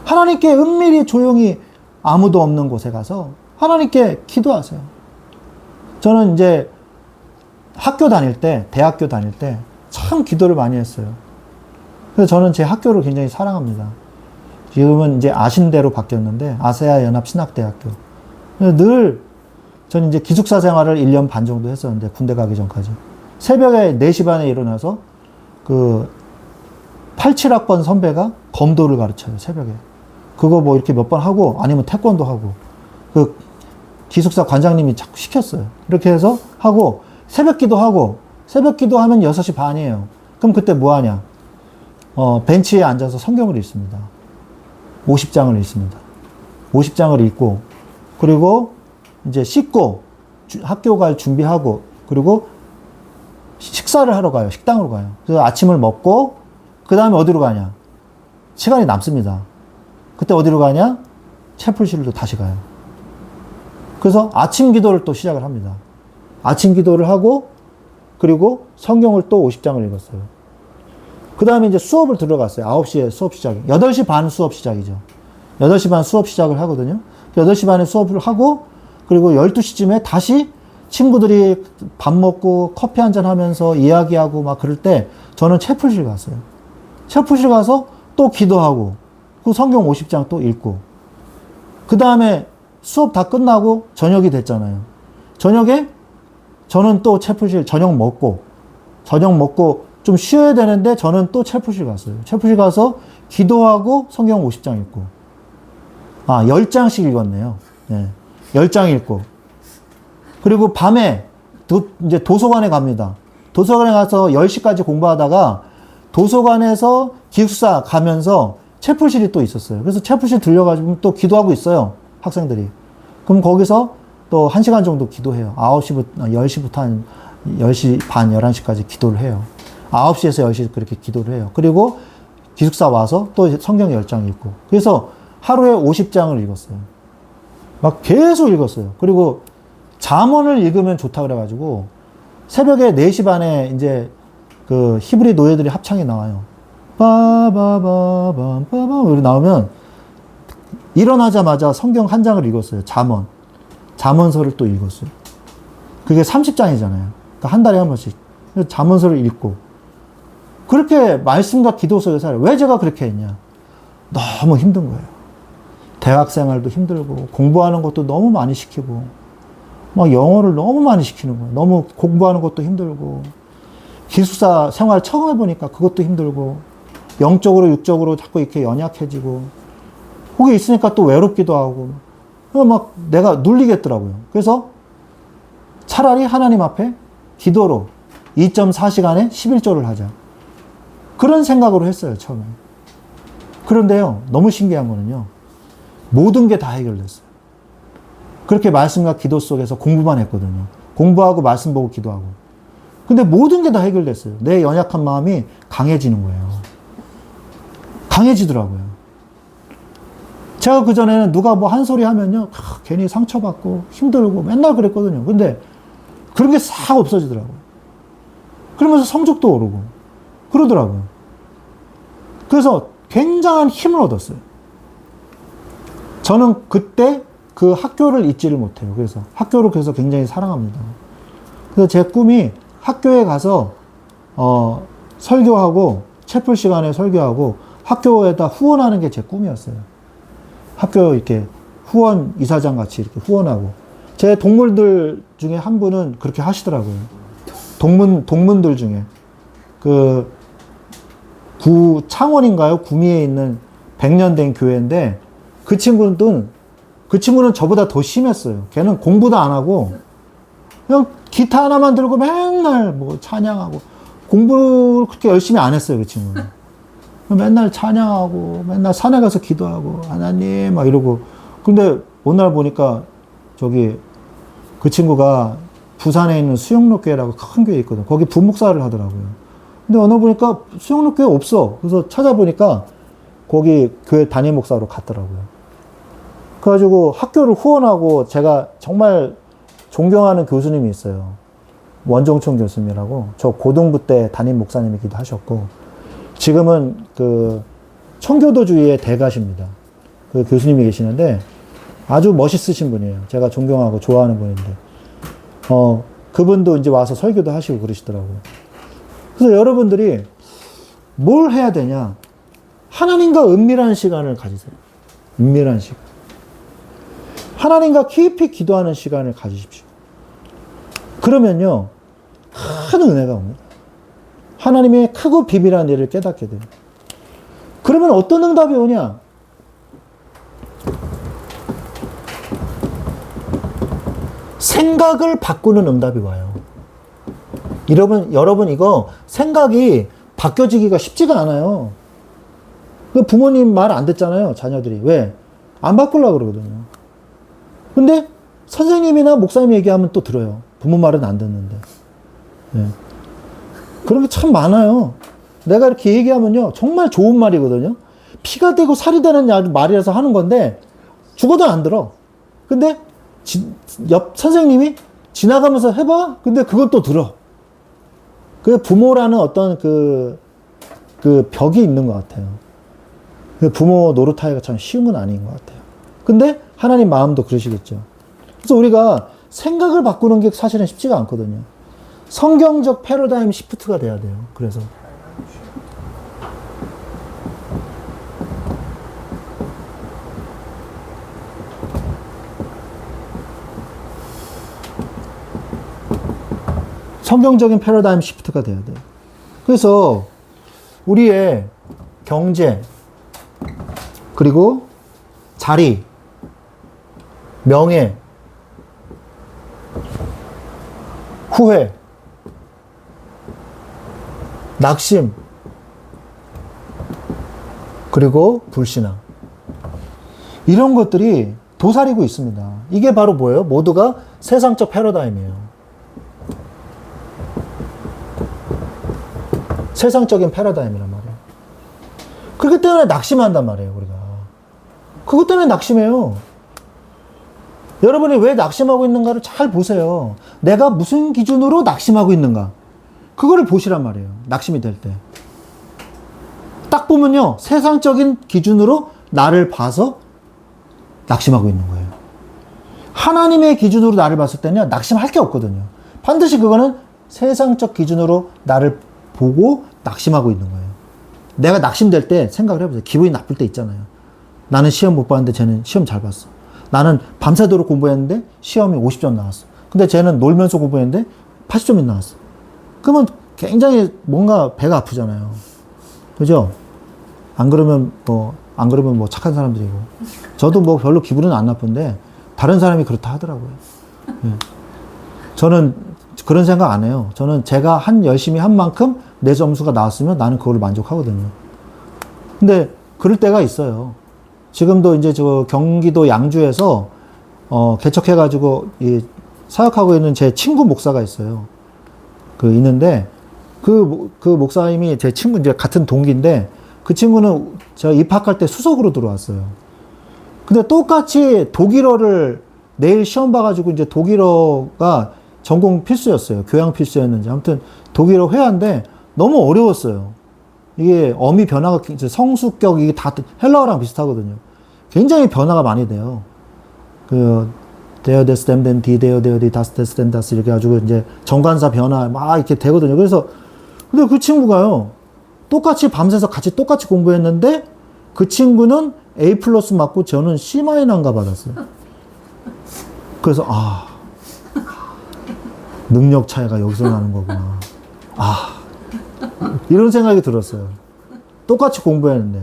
하나님께 은밀히 조용히 아무도 없는 곳에 가서 하나님께 기도하세요. 저는 이제 학교 다닐 때, 대학교 다닐 때 참 기도를 많이 했어요. 그래서 저는 제 학교를 굉장히 사랑합니다. 지금은 이제 아신대로 바뀌었는데, 아세아 연합신학대학교. 늘, 저는 이제 기숙사 생활을 1년 반 정도 했었는데, 군대 가기 전까지. 새벽에 4시 반에 일어나서, 87학번 선배가 검도를 가르쳐요, 새벽에. 그거 뭐 이렇게 몇 번 하고, 아니면 태권도 하고, 기숙사 관장님이 자꾸 시켰어요. 이렇게 해서 하고, 새벽 기도하고, 새벽 기도하면 6시 반이에요. 그럼 그때 뭐 하냐? 벤치에 앉아서 성경을 읽습니다. 50장을 읽습니다. 50장을 읽고, 그리고 이제 씻고, 학교 갈 준비하고, 그리고 식사를 하러 가요. 식당으로 가요. 그래서 아침을 먹고, 그 다음에 어디로 가냐? 시간이 남습니다. 그때 어디로 가냐? 채플실로 다시 가요. 그래서 아침 기도를 또 시작을 합니다. 아침 기도를 하고, 그리고 성경을 또 50장을 읽었어요. 그 다음에 이제 수업을 들어갔어요. 9시에 수업 시작이. 8시 반 수업 시작이죠. 8시 반 수업 시작을 하거든요. 8시 반에 수업을 하고, 그리고 12시쯤에 다시 친구들이 밥 먹고 커피 한잔 하면서 이야기하고 막 그럴 때 저는 채플실 갔어요. 채플실 가서 또 기도하고, 그 성경 50장 또 읽고, 그 다음에 수업 다 끝나고 저녁이 됐잖아요. 저녁에 저는 또 채플실 저녁 먹고 좀 쉬어야 되는데 저는 또 채플실 갔어요. 채플실 가서 기도하고 성경 50장 읽고. 10장씩 읽었네요. 네. 10장 읽고. 그리고 밤에 이제 도서관에 갑니다. 도서관에 가서 10시까지 공부하다가 도서관에서 기숙사 가면서 채플실이 또 있었어요. 그래서 채플실 들려가지고 또 기도하고 있어요. 학생들이. 그럼 거기서 또 1시간 정도 기도해요. 10시부터 한 10시 반, 11시까지 기도를 해요. 9시에서 10시 그렇게 기도를 해요. 그리고 기숙사 와서 또 성경 10장 읽고. 그래서 하루에 50장을 읽었어요. 막 계속 읽었어요. 그리고 잠언을 읽으면 좋다 그래가지고 새벽에 4시 반에 이제 그 히브리 노예들이 합창이 나와요. 빠바바밤 빠밤 이렇게 나오면 일어나자마자 성경 한 장을 읽었어요. 잠언서를 또 읽었어요. 그게 30장이잖아요. 그러니까 한 달에 한 번씩. 잠언서를 읽고. 그렇게 말씀과 기도 속에 살아요. 왜 제가 그렇게 했냐? 너무 힘든 거예요. 대학 생활도 힘들고, 공부하는 것도 너무 많이 시키고, 막 영어를 너무 많이 시키는 거예요. 너무 공부하는 것도 힘들고, 기숙사 생활 처음 해보니까 그것도 힘들고, 영적으로, 육적으로 자꾸 이렇게 연약해지고, 거기 있으니까 또 외롭기도 하고, 막 내가 눌리겠더라고요. 그래서 차라리 하나님 앞에 기도로 2.4시간에 11조를 하자. 그런 생각으로 했어요, 처음에. 그런데요, 너무 신기한 거는요, 모든 게 다 해결됐어요. 그렇게 말씀과 기도 속에서 공부만 했거든요. 공부하고 말씀 보고 기도하고. 근데 모든 게 다 해결됐어요. 내 연약한 마음이 강해지는 거예요. 강해지더라고요. 제가 그전에는 누가 뭐 한 소리 하면요, 괜히 상처받고 힘들고 맨날 그랬거든요. 근데 그런 게 싹 없어지더라고요. 그러면서 성적도 오르고 그러더라고요. 그래서 굉장한 힘을 얻었어요. 저는 그때 그 학교를 잊지를 못해요. 그래서 학교를 그래서 굉장히 사랑합니다. 그래서 제 꿈이 학교에 가서 설교하고 채플 시간에 설교하고 학교에다 후원하는 게 제 꿈이었어요. 학교 이렇게 후원 이사장 같이 이렇게 후원하고. 제 동물들 중에 한 분은 그렇게 하시더라고요. 동문들 중에 그 창원인가요? 구미에 있는 100년 된 교회인데 그 친구는 저보다 더 심했어요. 걔는 공부도 안 하고 그냥 기타 하나만 들고 맨날 뭐 찬양하고 공부를 그렇게 열심히 안 했어요. 그 친구는. 맨날 찬양하고 맨날 산에 가서 기도하고 하나님 막 이러고. 근데 어느 날 보니까 그 친구가 부산에 있는 수영로교회라고 큰 교회 있거든. 거기 부목사를 하더라고요. 근데 어느 날 보니까 수영로교회 없어. 그래서 찾아보니까 거기 교회 담임 목사로 갔더라고요. 그래가지고 학교를 후원하고 제가 정말 존경하는 교수님이 있어요. 원종총 교수님이라고. 저 고등부 때 담임 목사님이기도 하셨고, 지금은 그 청교도주의의 대가십니다. 그 교수님이 계시는데 아주 멋있으신 분이에요. 제가 존경하고 좋아하는 분인데, 그분도 이제 와서 설교도 하시고 그러시더라고요. 그래서 여러분들이 뭘 해야 되냐? 하나님과 은밀한 시간을 가지세요. 은밀한 시간. 하나님과 깊이 기도하는 시간을 가지십시오. 그러면요, 큰 은혜가 옵니다. 하나님의 크고 비밀한 일을 깨닫게 돼요. 그러면 어떤 응답이 오냐? 생각을 바꾸는 응답이 와요. 여러분 이거 생각이 바뀌어지기가 쉽지가 않아요. 부모님 말 안 듣잖아요, 자녀들이. 왜? 안 바꾸려고 그러거든요. 근데 선생님이나 목사님 얘기하면 또 들어요. 부모 말은 안 듣는데. 네. 그런 게 참 많아요. 내가 이렇게 얘기하면요, 정말 좋은 말이거든요. 피가 되고 살이 되는 말이라서 하는 건데 죽어도 안 들어. 근데 옆 선생님이 지나가면서 해봐? 근데 그건 또 들어. 그 부모라는 어떤 그 벽이 있는 것 같아요. 그 부모 노릇하기가 참 쉬운 건 아닌 것 같아요. 근데 하나님 마음도 그러시겠죠. 그래서 우리가 생각을 바꾸는 게 사실은 쉽지가 않거든요. 성경적 패러다임 시프트가 돼야 돼요. 그래서 성경적인 패러다임 시프트가 돼야 돼요. 그래서 우리의 경제, 그리고 자리, 명예, 후회, 낙심, 그리고 불신앙. 이런 것들이 도사리고 있습니다. 이게 바로 뭐예요? 모두가 세상적 패러다임이에요. 세상적인 패러다임이란 말이에요. 그렇기 때문에 낙심한단 말이에요, 우리가. 그것 때문에 낙심해요. 여러분이 왜 낙심하고 있는가를 잘 보세요. 내가 무슨 기준으로 낙심하고 있는가. 그거를 보시란 말이에요. 낙심이 될 때. 딱 보면요, 세상적인 기준으로 나를 봐서 낙심하고 있는 거예요. 하나님의 기준으로 나를 봤을 때는 낙심할 게 없거든요. 반드시 그거는 세상적 기준으로 나를 보고 낙심하고 있는 거예요. 내가 낙심될 때 생각을 해보세요. 기분이 나쁠 때 있잖아요. 나는 시험 못 봤는데 쟤는 시험 잘 봤어. 나는 밤새도록 공부했는데 시험이 50점 나왔어. 근데 쟤는 놀면서 공부했는데 80점이 나왔어. 그러면 굉장히 뭔가 배가 아프잖아요. 그죠? 안 그러면 뭐 착한 사람들이고. 저도 뭐 별로 기분은 안 나쁜데 다른 사람이 그렇다 하더라고요. 예. 저는 그런 생각 안 해요. 저는 제가 열심히 한 만큼 내 점수가 나왔으면 나는 그걸로 만족하거든요. 근데 그럴 때가 있어요. 지금도 이제 저 경기도 양주에서 개척해가지고 사역하고 있는 제 친구 목사가 있어요. 있는데 그 목사님이 제 친구 이제 같은 동기인데 그 친구는 제가 입학할 때 수석으로 들어왔어요. 근데 똑같이 독일어를 내일 시험 봐가지고 이제 독일어가 전공 필수였어요. 교양 필수였는지. 아무튼 독일어 회화인데 너무 어려웠어요. 이게 어미 변화가 성수격 이게 다 헬라어랑 비슷하거든요. 굉장히 변화가 많이 돼요. 데어 데스 댐댐 디 데어 데어 디 다스 데스 댐 다스 이렇게 가지고 이제 정관사 변화 막 이렇게 되거든요. 그래서 근데 그 친구가요. 똑같이 밤새서 같이 똑같이 공부했는데 그 친구는 A 플러스 맞고 저는 C 마이너인가 받았어요. 그래서 능력 차이가 여기서 나는 거구나. 이런 생각이 들었어요. 똑같이 공부했는데.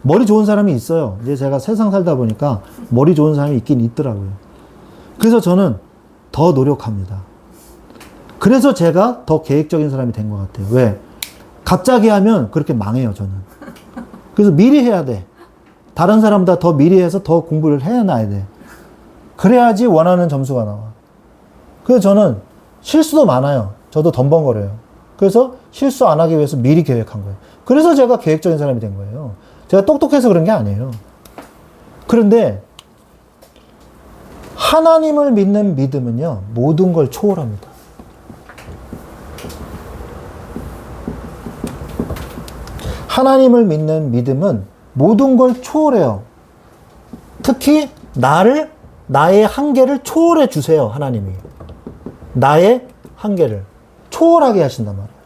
머리 좋은 사람이 있어요. 이제 제가 세상 살다 보니까 머리 좋은 사람이 있긴 있더라고요. 그래서 저는 더 노력합니다. 그래서 제가 더 계획적인 사람이 된 것 같아요. 왜? 갑자기 하면 그렇게 망해요, 저는. 그래서 미리 해야 돼. 다른 사람보다 더 미리 해서 더 공부를 해놔야 돼. 그래야지 원하는 점수가 나와. 그래서 저는 실수도 많아요. 저도 덤벙거려요. 그래서 실수 안 하기 위해서 미리 계획한 거예요. 그래서 제가 계획적인 사람이 된 거예요. 제가 똑똑해서 그런 게 아니에요. 그런데 하나님을 믿는 믿음은요, 모든 걸 초월합니다. 하나님을 믿는 믿음은 모든 걸 초월해요. 특히 나의 한계를 초월해 주세요, 하나님이. 나의 한계를 초월하게 하신단 말이에요.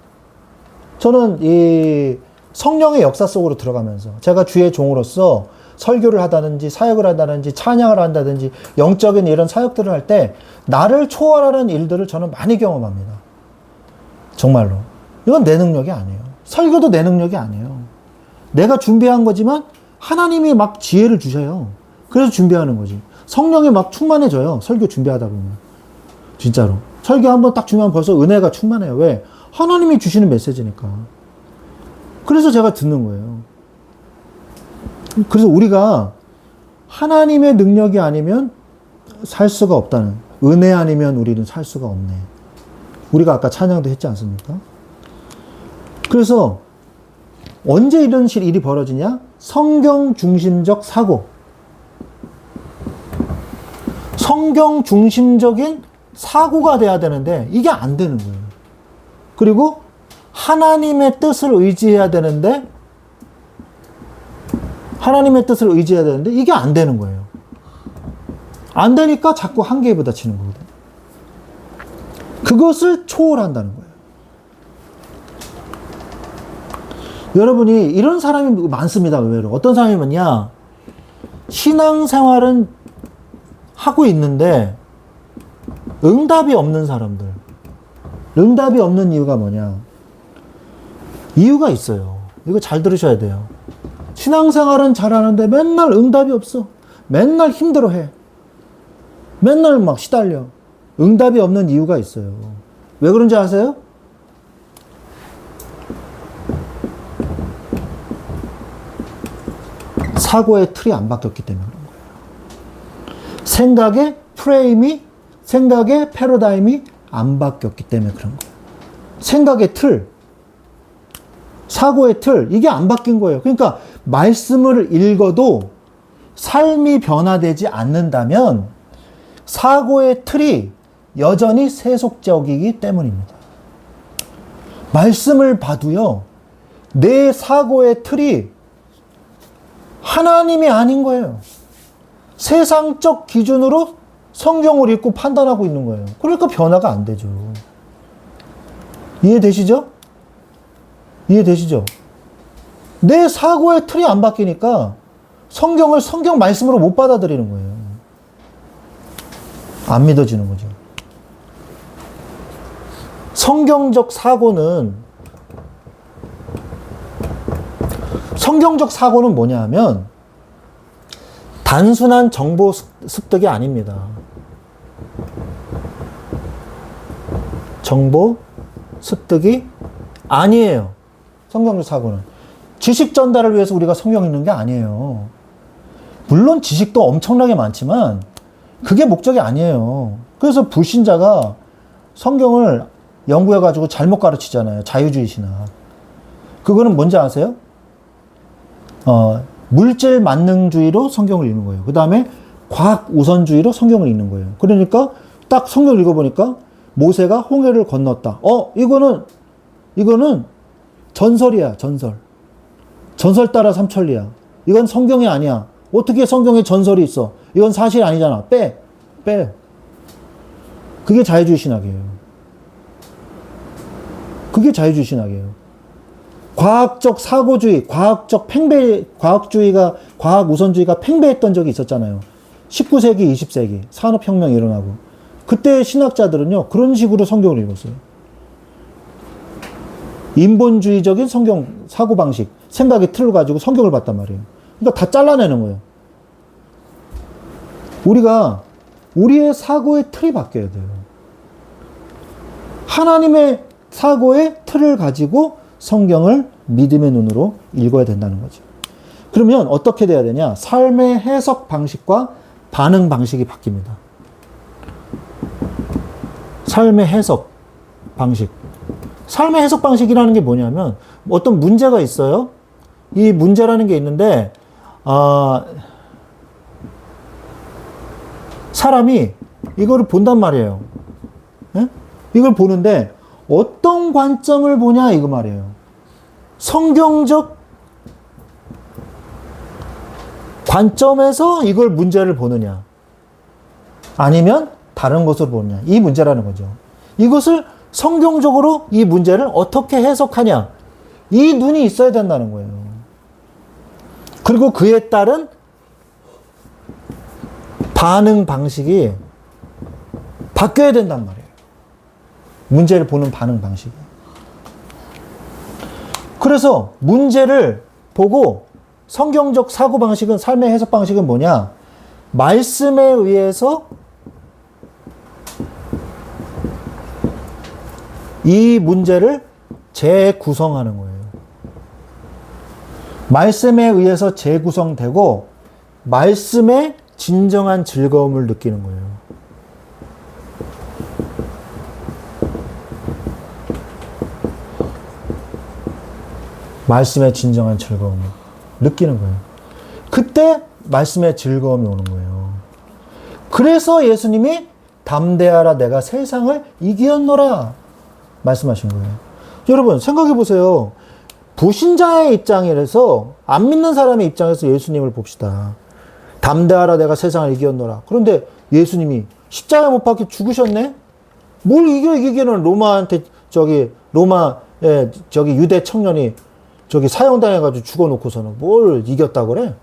저는 이 성령의 역사 속으로 들어가면서 제가 주의 종으로서 설교를 하다든지 사역을 한다든지 찬양을 한다든지 영적인 이런 사역들을 할 때 나를 초월하는 일들을 저는 많이 경험합니다. 정말로. 이건 내 능력이 아니에요. 설교도 내 능력이 아니에요. 내가 준비한 거지만 하나님이 막 지혜를 주셔요. 그래서 준비하는 거지. 성령이 막 충만해져요. 설교 준비하다 보면. 진짜로. 설교 한번 딱 주면 벌써 은혜가 충만해요. 왜? 하나님이 주시는 메시지니까. 그래서 제가 듣는 거예요. 그래서 우리가 하나님의 능력이 아니면 살 수가 없다는, 은혜 아니면 우리는 살 수가 없네. 우리가 아까 찬양도 했지 않습니까? 그래서 언제 이런 일이 벌어지냐? 성경 중심적 사고. 성경 중심적인 사고가 돼야 되는데 이게 안 되는 거예요. 그리고 하나님의 뜻을 의지해야 되는데 이게 안 되는 거예요. 안 되니까 자꾸 한계에 부딪히는 거거든요. 그것을 초월한다는 거예요. 여러분이 이런 사람이 많습니다. 의외로. 어떤 사람이면요, 신앙생활은 하고 있는데 응답이 없는 사람들. 응답이 없는 이유가 뭐냐? 이유가 있어요. 이거 잘 들으셔야 돼요. 신앙생활은 잘하는데 맨날 응답이 없어. 맨날 힘들어해. 맨날 막 시달려. 응답이 없는 이유가 있어요. 왜 그런지 아세요? 사고의 틀이 안 바뀌었기 때문에 그런 거예요. 생각의 패러다임이 안 바뀌었기 때문에 그런 거예요. 생각의 틀, 사고의 틀, 이게 안 바뀐 거예요. 그러니까 말씀을 읽어도 삶이 변화되지 않는다면 사고의 틀이 여전히 세속적이기 때문입니다. 말씀을 봐도요, 내 사고의 틀이 하나님이 아닌 거예요. 세상적 기준으로 성경을 읽고 판단하고 있는 거예요. 그러니까 변화가 안 되죠. 이해되시죠? 이해되시죠? 내 사고의 틀이 안 바뀌니까 성경을 성경 말씀으로 못 받아들이는 거예요. 안 믿어지는 거죠. 성경적 사고는 뭐냐 하면 단순한 정보 습득이 아닙니다. 정보 습득이 아니에요. 성경적 사고는. 지식 전달을 위해서 우리가 성경 읽는 게 아니에요. 물론 지식도 엄청나게 많지만 그게 목적이 아니에요. 그래서 불신자가 성경을 연구해가지고 잘못 가르치잖아요. 자유주의 신학. 그거는 뭔지 아세요? 물질 만능주의로 성경을 읽는 거예요. 그 다음에 과학 우선주의로 성경을 읽는 거예요. 그러니까 딱 성경을 읽어보니까 모세가 홍해를 건넜다. 이거는 전설이야, 전설. 전설 따라 삼천리야. 이건 성경이 아니야. 어떻게 성경에 전설이 있어? 이건 사실 아니잖아. 빼. 그게 자유주의 신학이에요. 그게 자유주의 신학이에요. 과학적 사고주의, 과학 우선주의가 팽배했던 적이 있었잖아요. 19세기, 20세기 산업혁명이 일어나고 그때 신학자들은요 그런 식으로 성경을 읽었어요. 인본주의적인 성경 사고방식, 생각의 틀을 가지고 성경을 봤단 말이에요. 그러니까 다 잘라내는 거예요. 우리가 우리의 사고의 틀이 바뀌어야 돼요. 하나님의 사고의 틀을 가지고 성경을 믿음의 눈으로 읽어야 된다는 거죠. 그러면 어떻게 돼야 되냐? 삶의 해석 방식과 반응 방식이 바뀝니다. 삶의 해석 방식. 삶의 해석 방식이라는 게 뭐냐면 어떤 문제가 있어요. 이 문제라는 게 있는데 사람이 이거를 본단 말이에요. 예? 이걸 보는데 어떤 관점을 보냐 이거 말이에요. 성경적 관점에서 이걸 문제를 보느냐 아니면 다른 것을 보느냐 이 문제라는 거죠. 이것을 성경적으로 이 문제를 어떻게 해석하냐 이 눈이 있어야 된다는 거예요. 그리고 그에 따른 반응 방식이 바뀌어야 된단 말이에요. 문제를 보는 반응 방식이. 그래서 문제를 보고 성경적 사고방식은, 삶의 해석 방식은 뭐냐? 말씀에 의해서 이 문제를 재구성하는 거예요. 말씀에 의해서 재구성되고 말씀의 진정한 즐거움을 느끼는 거예요. 말씀의 진정한 즐거움을 느끼는 거예요. 그때 말씀의 즐거움이 오는 거예요. 그래서 예수님이 담대하라 내가 세상을 이기었노라 말씀하신 거예요. 여러분 생각해 보세요. 불신자의 입장에서 안 믿는 사람의 입장에서 예수님을 봅시다. 담대하라 내가 세상을 이기었노라. 그런데 예수님이 십자가에 못 박혀 죽으셨네? 뭘 이기기는 로마한테 유대 청년이 사형당해가지고 죽어놓고서는 뭘 이겼다고 그래?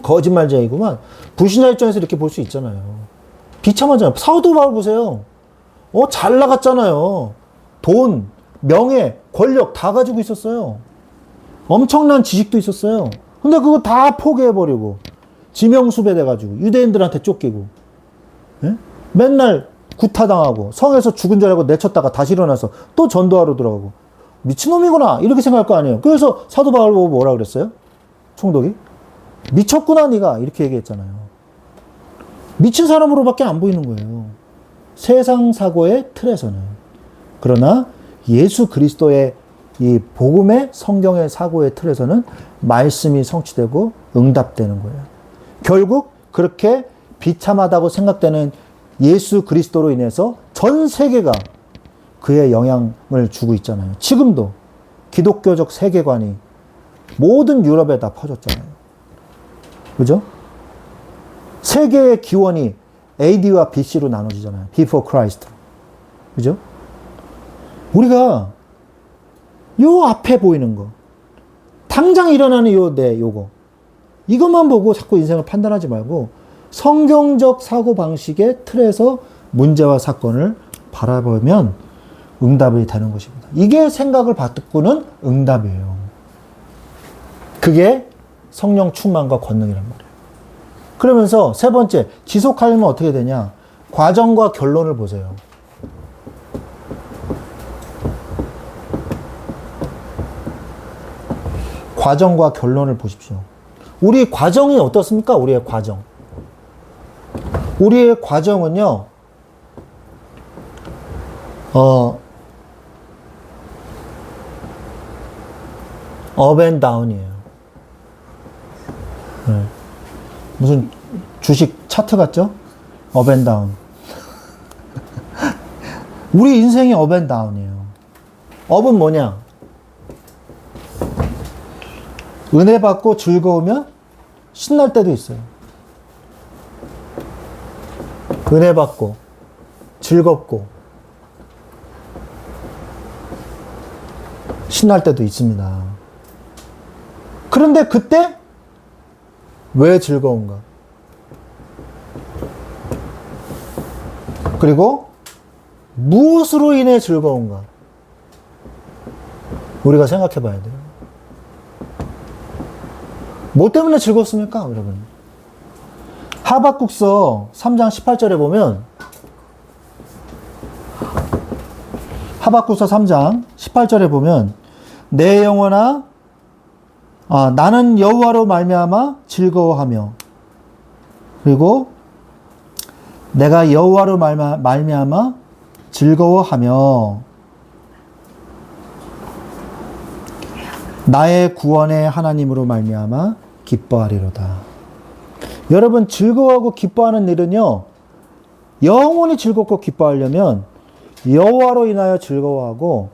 거짓말쟁이구만. 불신자 입장에서 이렇게 볼 수 있잖아요. 비참하잖아요. 사도 바울 보세요. 잘 나갔잖아요. 돈, 명예, 권력 다 가지고 있었어요. 엄청난 지식도 있었어요. 근데 그거 다 포기해버리고 지명수배 돼가지고 유대인들한테 쫓기고 맨날 구타당하고 성에서 죽은 줄 알고 내쳤다가 다시 일어나서 또 전도하러 들어가고 미친놈이구나 이렇게 생각할 거 아니에요. 그래서 사도 바울 보고 뭐라 그랬어요? 총독이? 미쳤구나 네가 이렇게 얘기했잖아요. 미친 사람으로밖에 안 보이는 거예요. 세상 사고의 틀에서는. 그러나 예수 그리스도의 이 복음의 성경의 사고의 틀에서는 말씀이 성취되고 응답되는 거예요. 결국 그렇게 비참하다고 생각되는 예수 그리스도로 인해서 전 세계가 그의 영향을 주고 있잖아요. 지금도 기독교적 세계관이 모든 유럽에 다 퍼졌잖아요. 그죠? 세계의 기원이 AD와 BC로 나눠지잖아요. Before Christ. 그죠? 우리가 요 앞에 보이는 거, 당장 일어나는 요거, 이것만 보고 자꾸 인생을 판단하지 말고 성경적 사고방식의 틀에서 문제와 사건을 바라보면 응답이 되는 것입니다. 이게 생각을 바꾸는 응답이에요. 그게 성령 충만과 권능이란 말이에요. 그러면서 세 번째, 지속하려면 어떻게 되냐? 과정과 결론을 보세요. 과정과 결론을 보십시오. 우리 과정이 어떻습니까? 우리의 과정. 우리의 과정은요, 업 앤 다운이에요. 네. 무슨 주식 차트 같죠? 업 앤 다운. 우리 인생이 업 앤 다운이에요. 업은 뭐냐? 은혜 받고 즐거우면 신날 때도 있어요. 은혜 받고 즐겁고 신날 때도 있습니다. 그런데 그때 왜 즐거운가? 그리고 무엇으로 인해 즐거운가? 우리가 생각해 봐야 돼요. 뭐 때문에 즐겁습니까, 여러분? 하박국서 3장 18절에 보면, 하박국서 3장 18절에 보면, 내 영혼아, 나는 여호와로 말미암아 즐거워하며, 그리고 내가 여호와로 말미암아 즐거워하며, 나의 구원의 하나님으로 말미암아 기뻐하리로다. 여러분, 즐거워하고 기뻐하는 일은요, 영원히 즐겁고 기뻐하려면 여호와로 인하여 즐거워하고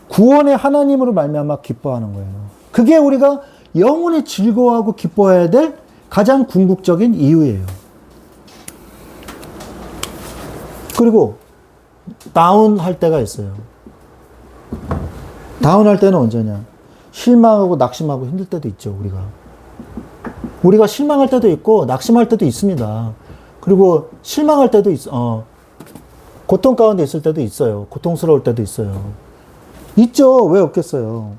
구원의 하나님으로 말미암아 기뻐하는 거예요. 그게 우리가 영원히 즐거워하고 기뻐해야 될 가장 궁극적인 이유예요. 그리고 다운할 때가 있어요. 다운할 때는 언제냐? 실망하고 낙심하고 힘들 때도 있죠, 우리가 실망할 때도 있고 낙심할 때도 있습니다. 그리고 실망할 때도 고통 가운데 있을 때도 있어요. 고통스러울 때도 있어요. 있죠. 왜 없겠어요.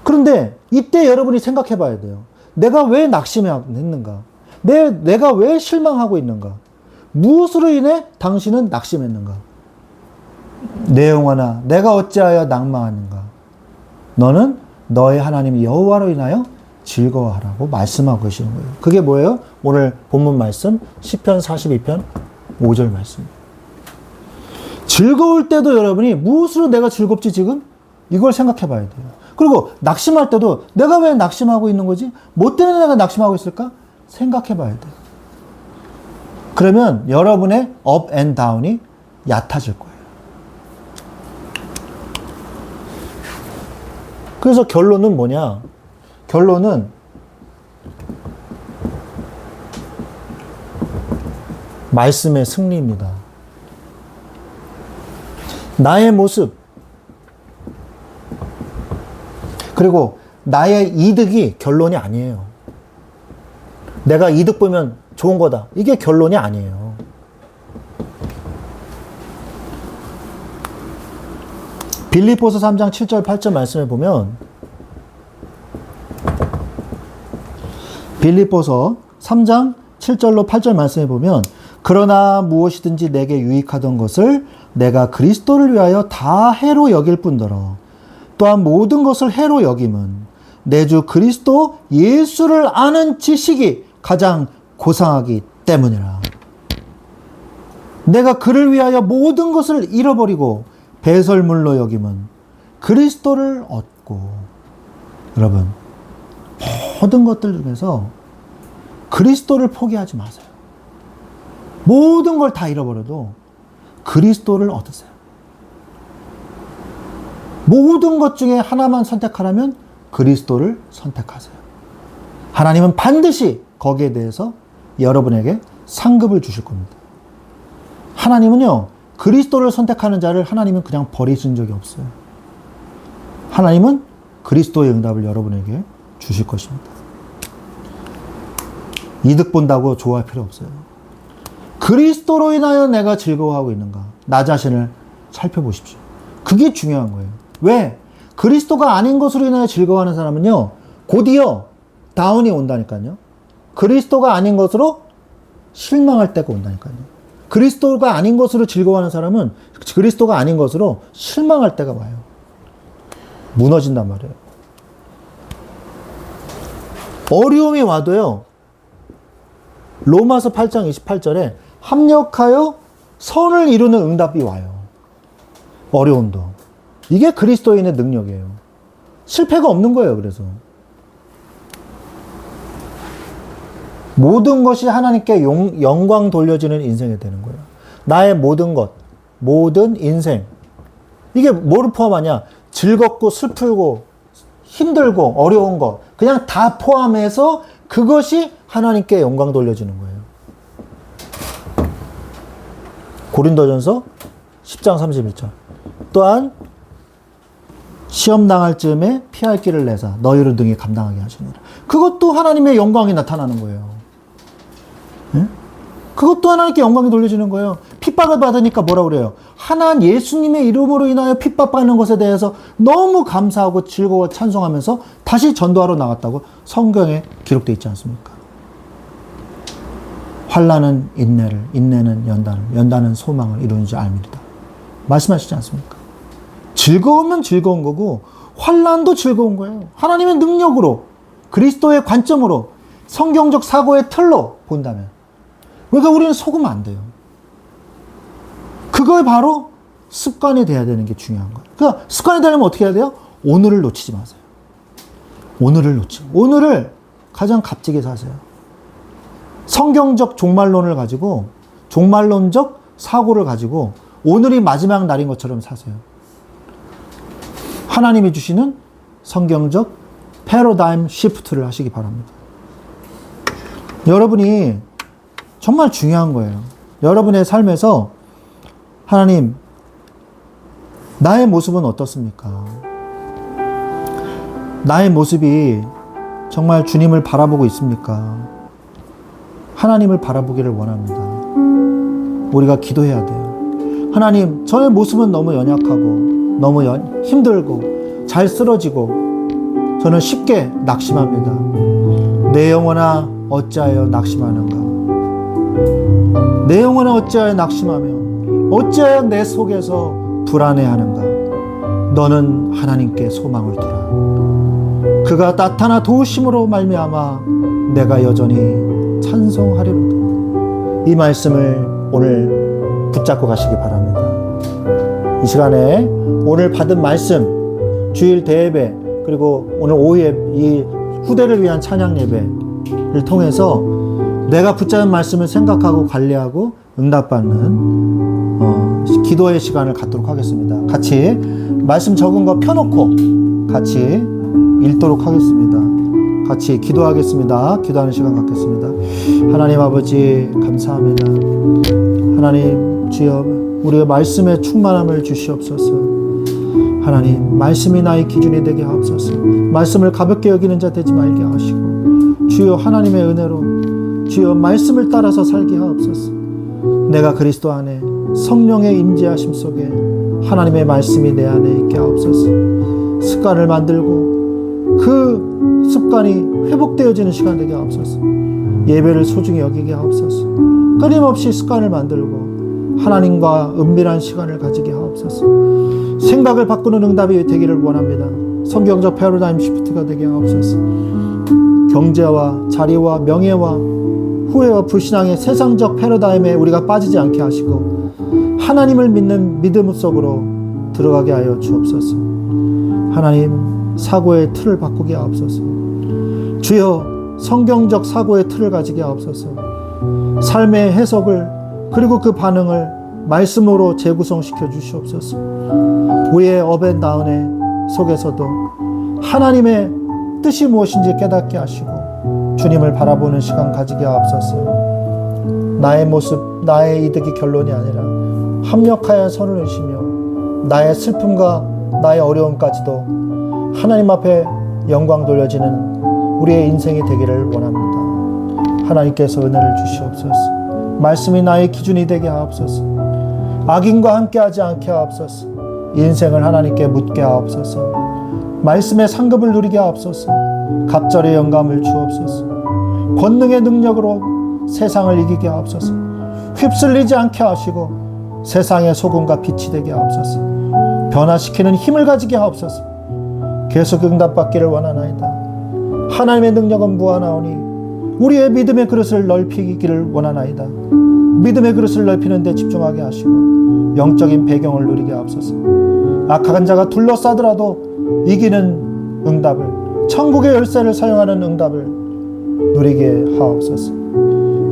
그런데 이때 여러분이 생각해 봐야 돼요. 내가 왜 낙심했는가? 내가 왜 실망하고 있는가? 무엇으로 인해 당신은 낙심했는가? 내 영혼아, 내가 어찌하여 낭망하는가? 너는 너의 하나님 여호와로 인하여 즐거워하라고 말씀하고 계시는 거예요. 그게 뭐예요? 오늘 본문 말씀 시편 42편 5절 말씀입니다. 즐거울 때도 여러분이 무엇으로 내가 즐겁지 지금? 이걸 생각해 봐야 돼요. 그리고 낙심할 때도 내가 왜 낙심하고 있는 거지? 뭐 때문에 내가 낙심하고 있을까? 생각해 봐야 돼요. 그러면 여러분의 업 앤 다운이 얕아질 거예요. 그래서 결론은 뭐냐? 결론은 말씀의 승리입니다. 나의 모습, 그리고 나의 이득이 결론이 아니에요. 내가 이득 보면 좋은 거다. 이게 결론이 아니에요. 빌립보서 3장 7절 8절 말씀에 보면 빌립보서 3장 7절로 8절 말씀에 보면 그러나 무엇이든지 내게 유익하던 것을 내가 그리스도를 위하여 다 해로 여길 뿐더러 또한 모든 것을 해로 여김은 내 주 그리스도 예수를 아는 지식이 가장 고상하기 때문이라. 내가 그를 위하여 모든 것을 잃어버리고 배설물로 여김은 그리스도를 얻고. 여러분, 모든 것들 중에서 그리스도를 포기하지 마세요. 모든 걸 다 잃어버려도 그리스도를 얻으세요. 모든 것 중에 하나만 선택하라면 그리스도를 선택하세요. 하나님은 반드시 거기에 대해서 여러분에게 상급을 주실 겁니다. 하나님은요, 그리스도를 선택하는 자를 하나님은 그냥 버리신 적이 없어요. 하나님은 그리스도의 응답을 여러분에게 주실 것입니다. 이득 본다고 좋아할 필요 없어요. 그리스도로 인하여 내가 즐거워하고 있는가? 나 자신을 살펴보십시오. 그게 중요한 거예요. 왜? 그리스도가 아닌 것으로 인하여 즐거워하는 사람은요, 곧이어 다운이 온다니까요. 그리스도가 아닌 것으로 실망할 때가 온다니까요. 그리스도가 아닌 것으로 즐거워하는 사람은 그리스도가 아닌 것으로 실망할 때가 와요. 무너진단 말이에요. 어려움이 와도요, 로마서 8장 28절에 합력하여 선을 이루는 응답이 와요. 어려움도. 이게 그리스도인의 능력이에요. 실패가 없는 거예요, 그래서. 모든 것이 하나님께 영광 돌려지는 인생이 되는 거예요. 나의 모든 것, 모든 인생. 이게 뭐를 포함하냐? 즐겁고 슬프고 힘들고 어려운 것. 그냥 다 포함해서 그것이 하나님께 영광 돌려지는 거예요. 고린도전서 10장 31절. 또한 시험 당할 즈음에 피할 길을 내사 너희를 등에 감당하게 하시니라. 그것도 하나님의 영광이 나타나는 거예요. 응? 그것도 하나님께 영광이 돌려지는 거예요. 핍박을 받으니까 뭐라 그래요? 하나님 예수님의 이름으로 인하여 핍박받는 것에 대해서 너무 감사하고 즐거워 찬송하면서 다시 전도하러 나갔다고 성경에 기록되어 있지 않습니까? 환난은 인내를, 인내는 연단을, 연단은 소망을 이루는 줄 알미리다. 말씀하시지 않습니까? 즐거우면 즐거운 거고 환난도 즐거운 거예요. 하나님의 능력으로, 그리스도의 관점으로, 성경적 사고의 틀로 본다면. 그러니까 우리는 속으면 안 돼요. 그걸 바로 습관이 돼야 되는 게 중요한 거예요. 그러니까 습관이 되려면 어떻게 해야 돼요? 오늘을 놓치지 마세요. 오늘을 가장 값지게 사세요. 성경적 종말론을 가지고, 종말론적 사고를 가지고 오늘이 마지막 날인 것처럼 사세요. 하나님이 주시는 성경적 패러다임 시프트를 하시기 바랍니다. 여러분이 정말 중요한 거예요. 여러분의 삶에서 하나님, 나의 모습은 어떻습니까? 나의 모습이 정말 주님을 바라보고 있습니까? 하나님을 바라보기를 원합니다. 우리가 기도해야 돼요. 하나님, 저의 모습은 너무 연약하고 너무 힘들고 잘 쓰러지고 저는 쉽게 낙심합니다. 내 영혼아 어찌하여 낙심하는가? 내 영혼아 어찌하여 낙심하며 어찌하여 내 속에서 불안해하는가? 너는 하나님께 소망을 두라. 그가 나타나 도우심으로 말미암아 내가 여전히 찬송하리로다. 이 말씀을 오늘 붙잡고 가시기 바랍니다. 이 시간에 오늘 받은 말씀, 주일 대예배, 그리고 오늘 오후에 이 후대를 위한 찬양 예배를 통해서 내가 붙잡은 말씀을 생각하고 관리하고 응답받는 기도의 시간을 갖도록 하겠습니다. 같이 말씀 적은 거 펴놓고 같이 읽도록 하겠습니다. 같이 기도하겠습니다. 기도하는 시간 갖겠습니다. 하나님 아버지 감사합니다. 하나님 주여 우리의 말씀에 충만함을 주시옵소서. 하나님 말씀이 나의 기준이 되게 하옵소서. 말씀을 가볍게 여기는 자 되지 말게 하시고 주여 하나님의 은혜로 주여 말씀을 따라서 살게 하옵소서. 내가 그리스도 안에 성령의 임재하심 속에 하나님의 말씀이 내 안에 있게 하옵소서. 습관을 만들고 그 습관이 회복되어지는 시간 되게 하옵소서. 예배를 소중히 여기게 하옵소서. 끊임없이 습관을 만들고 하나님과 은밀한 시간을 가지게 하옵소서. 생각을 바꾸는 응답이 되기를 원합니다. 성경적 패러다임 시프트가 되게 하옵소서. 경제와 자리와 명예와 후회와 불신앙의 세상적 패러다임에 우리가 빠지지 않게 하시고 하나님을 믿는 믿음 속으로 들어가게 하여 주옵소서. 하나님 사고의 틀을 바꾸게 하옵소서. 주여 성경적 사고의 틀을 가지게 하옵소서. 삶의 해석을 그리고 그 반응을 말씀으로 재구성시켜 주시옵소서. 우리의 업앤다운의 속에서도 하나님의 뜻이 무엇인지 깨닫게 하시고 주님을 바라보는 시간 가지게 하옵소서. 나의 모습, 나의 이득이 결론이 아니라 합력하여 선을 이시며 나의 슬픔과 나의 어려움까지도 하나님 앞에 영광 돌려지는 우리의 인생이 되기를 원합니다. 하나님께서 은혜를 주시옵소서. 말씀이 나의 기준이 되게 하옵소서. 악인과 함께하지 않게 하옵소서. 인생을 하나님께 묻게 하옵소서. 말씀의 상급을 누리게 하옵소서. 갑절의 영감을 주옵소서. 권능의 능력으로 세상을 이기게 하옵소서. 휩쓸리지 않게 하시고 세상의 소금과 빛이 되게 하옵소서. 변화시키는 힘을 가지게 하옵소서. 계속 응답받기를 원하나이다. 하나님의 능력은 무한하오니 우리의 믿음의 그릇을 넓히기를 원하나이다. 믿음의 그릇을 넓히는 데 집중하게 하시고 영적인 배경을 누리게 하옵소서. 악한 자가 둘러싸더라도 이기는 응답을, 천국의 열쇠를 사용하는 응답을 누리게 하옵소서.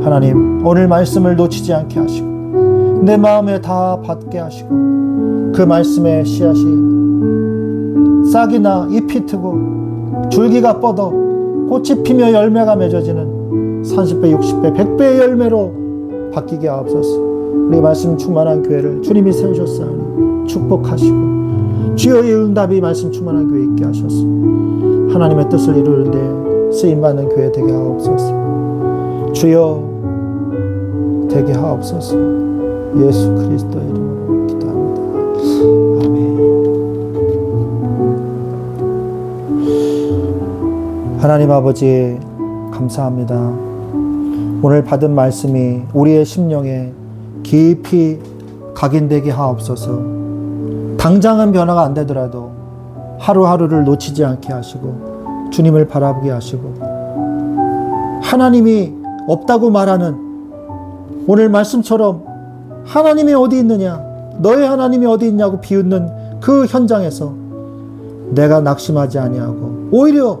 하나님, 오늘 말씀을 놓치지 않게 하시고 내 마음에 다 받게 하시고 그 말씀의 씨앗이 싹이 나 잎이 트고 줄기가 뻗어 꽃이 피며 열매가 맺어지는 30배, 60배, 100배의 열매로 바뀌게 하옵소서. 우리 말씀 충만한 교회를 주님이 세우셨사오니 축복하시고 주여 이 응답이 말씀 충만한 교회 있게 하셔서 하나님의 뜻을 이루는데 쓰임받는 교회 되게 하옵소서. 주여 되게 하옵소서. 예수 그리스도의 이름으로 기도합니다. 아멘. 하나님 아버지 감사합니다. 오늘 받은 말씀이 우리의 심령에 깊이 각인되게 하옵소서. 당장은 변화가 안 되더라도 하루하루를 놓치지 않게 하시고 주님을 바라보게 하시고 하나님이 없다고 말하는 오늘 말씀처럼 하나님이 어디 있느냐, 너의 하나님이 어디 있냐고 비웃는 그 현장에서 내가 낙심하지 아니하고 오히려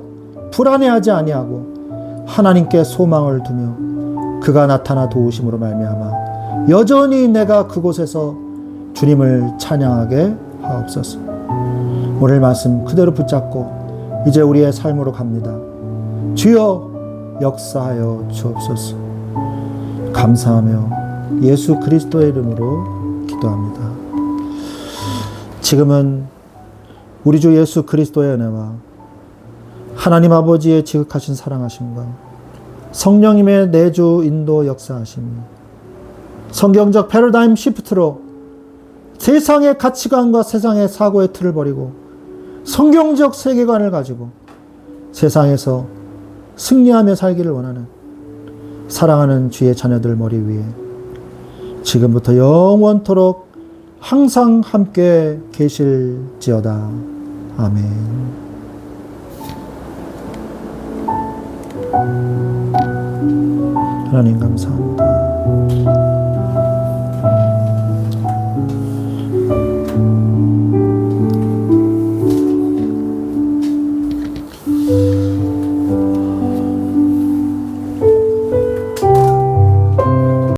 불안해하지 아니하고 하나님께 소망을 두며 그가 나타나 도우심으로 말미암아 여전히 내가 그곳에서 주님을 찬양하게 하옵소서. 오늘 말씀 그대로 붙잡고 이제 우리의 삶으로 갑니다. 주여 역사하여 주옵소서. 감사하며 예수 그리스도의 이름으로 기도합니다. 지금은 우리 주 예수 그리스도의 은혜와 하나님 아버지의 지극하신 사랑하심과 성령님의 내주 인도 역사하심이 성경적 패러다임 시프트로 세상의 가치관과 세상의 사고의 틀을 버리고 성경적 세계관을 가지고 세상에서 승리하며 살기를 원하는 사랑하는 주의 자녀들 머리 위에 지금부터 영원토록 항상 함께 계실지어다. 아멘. 하나님 감사합니다.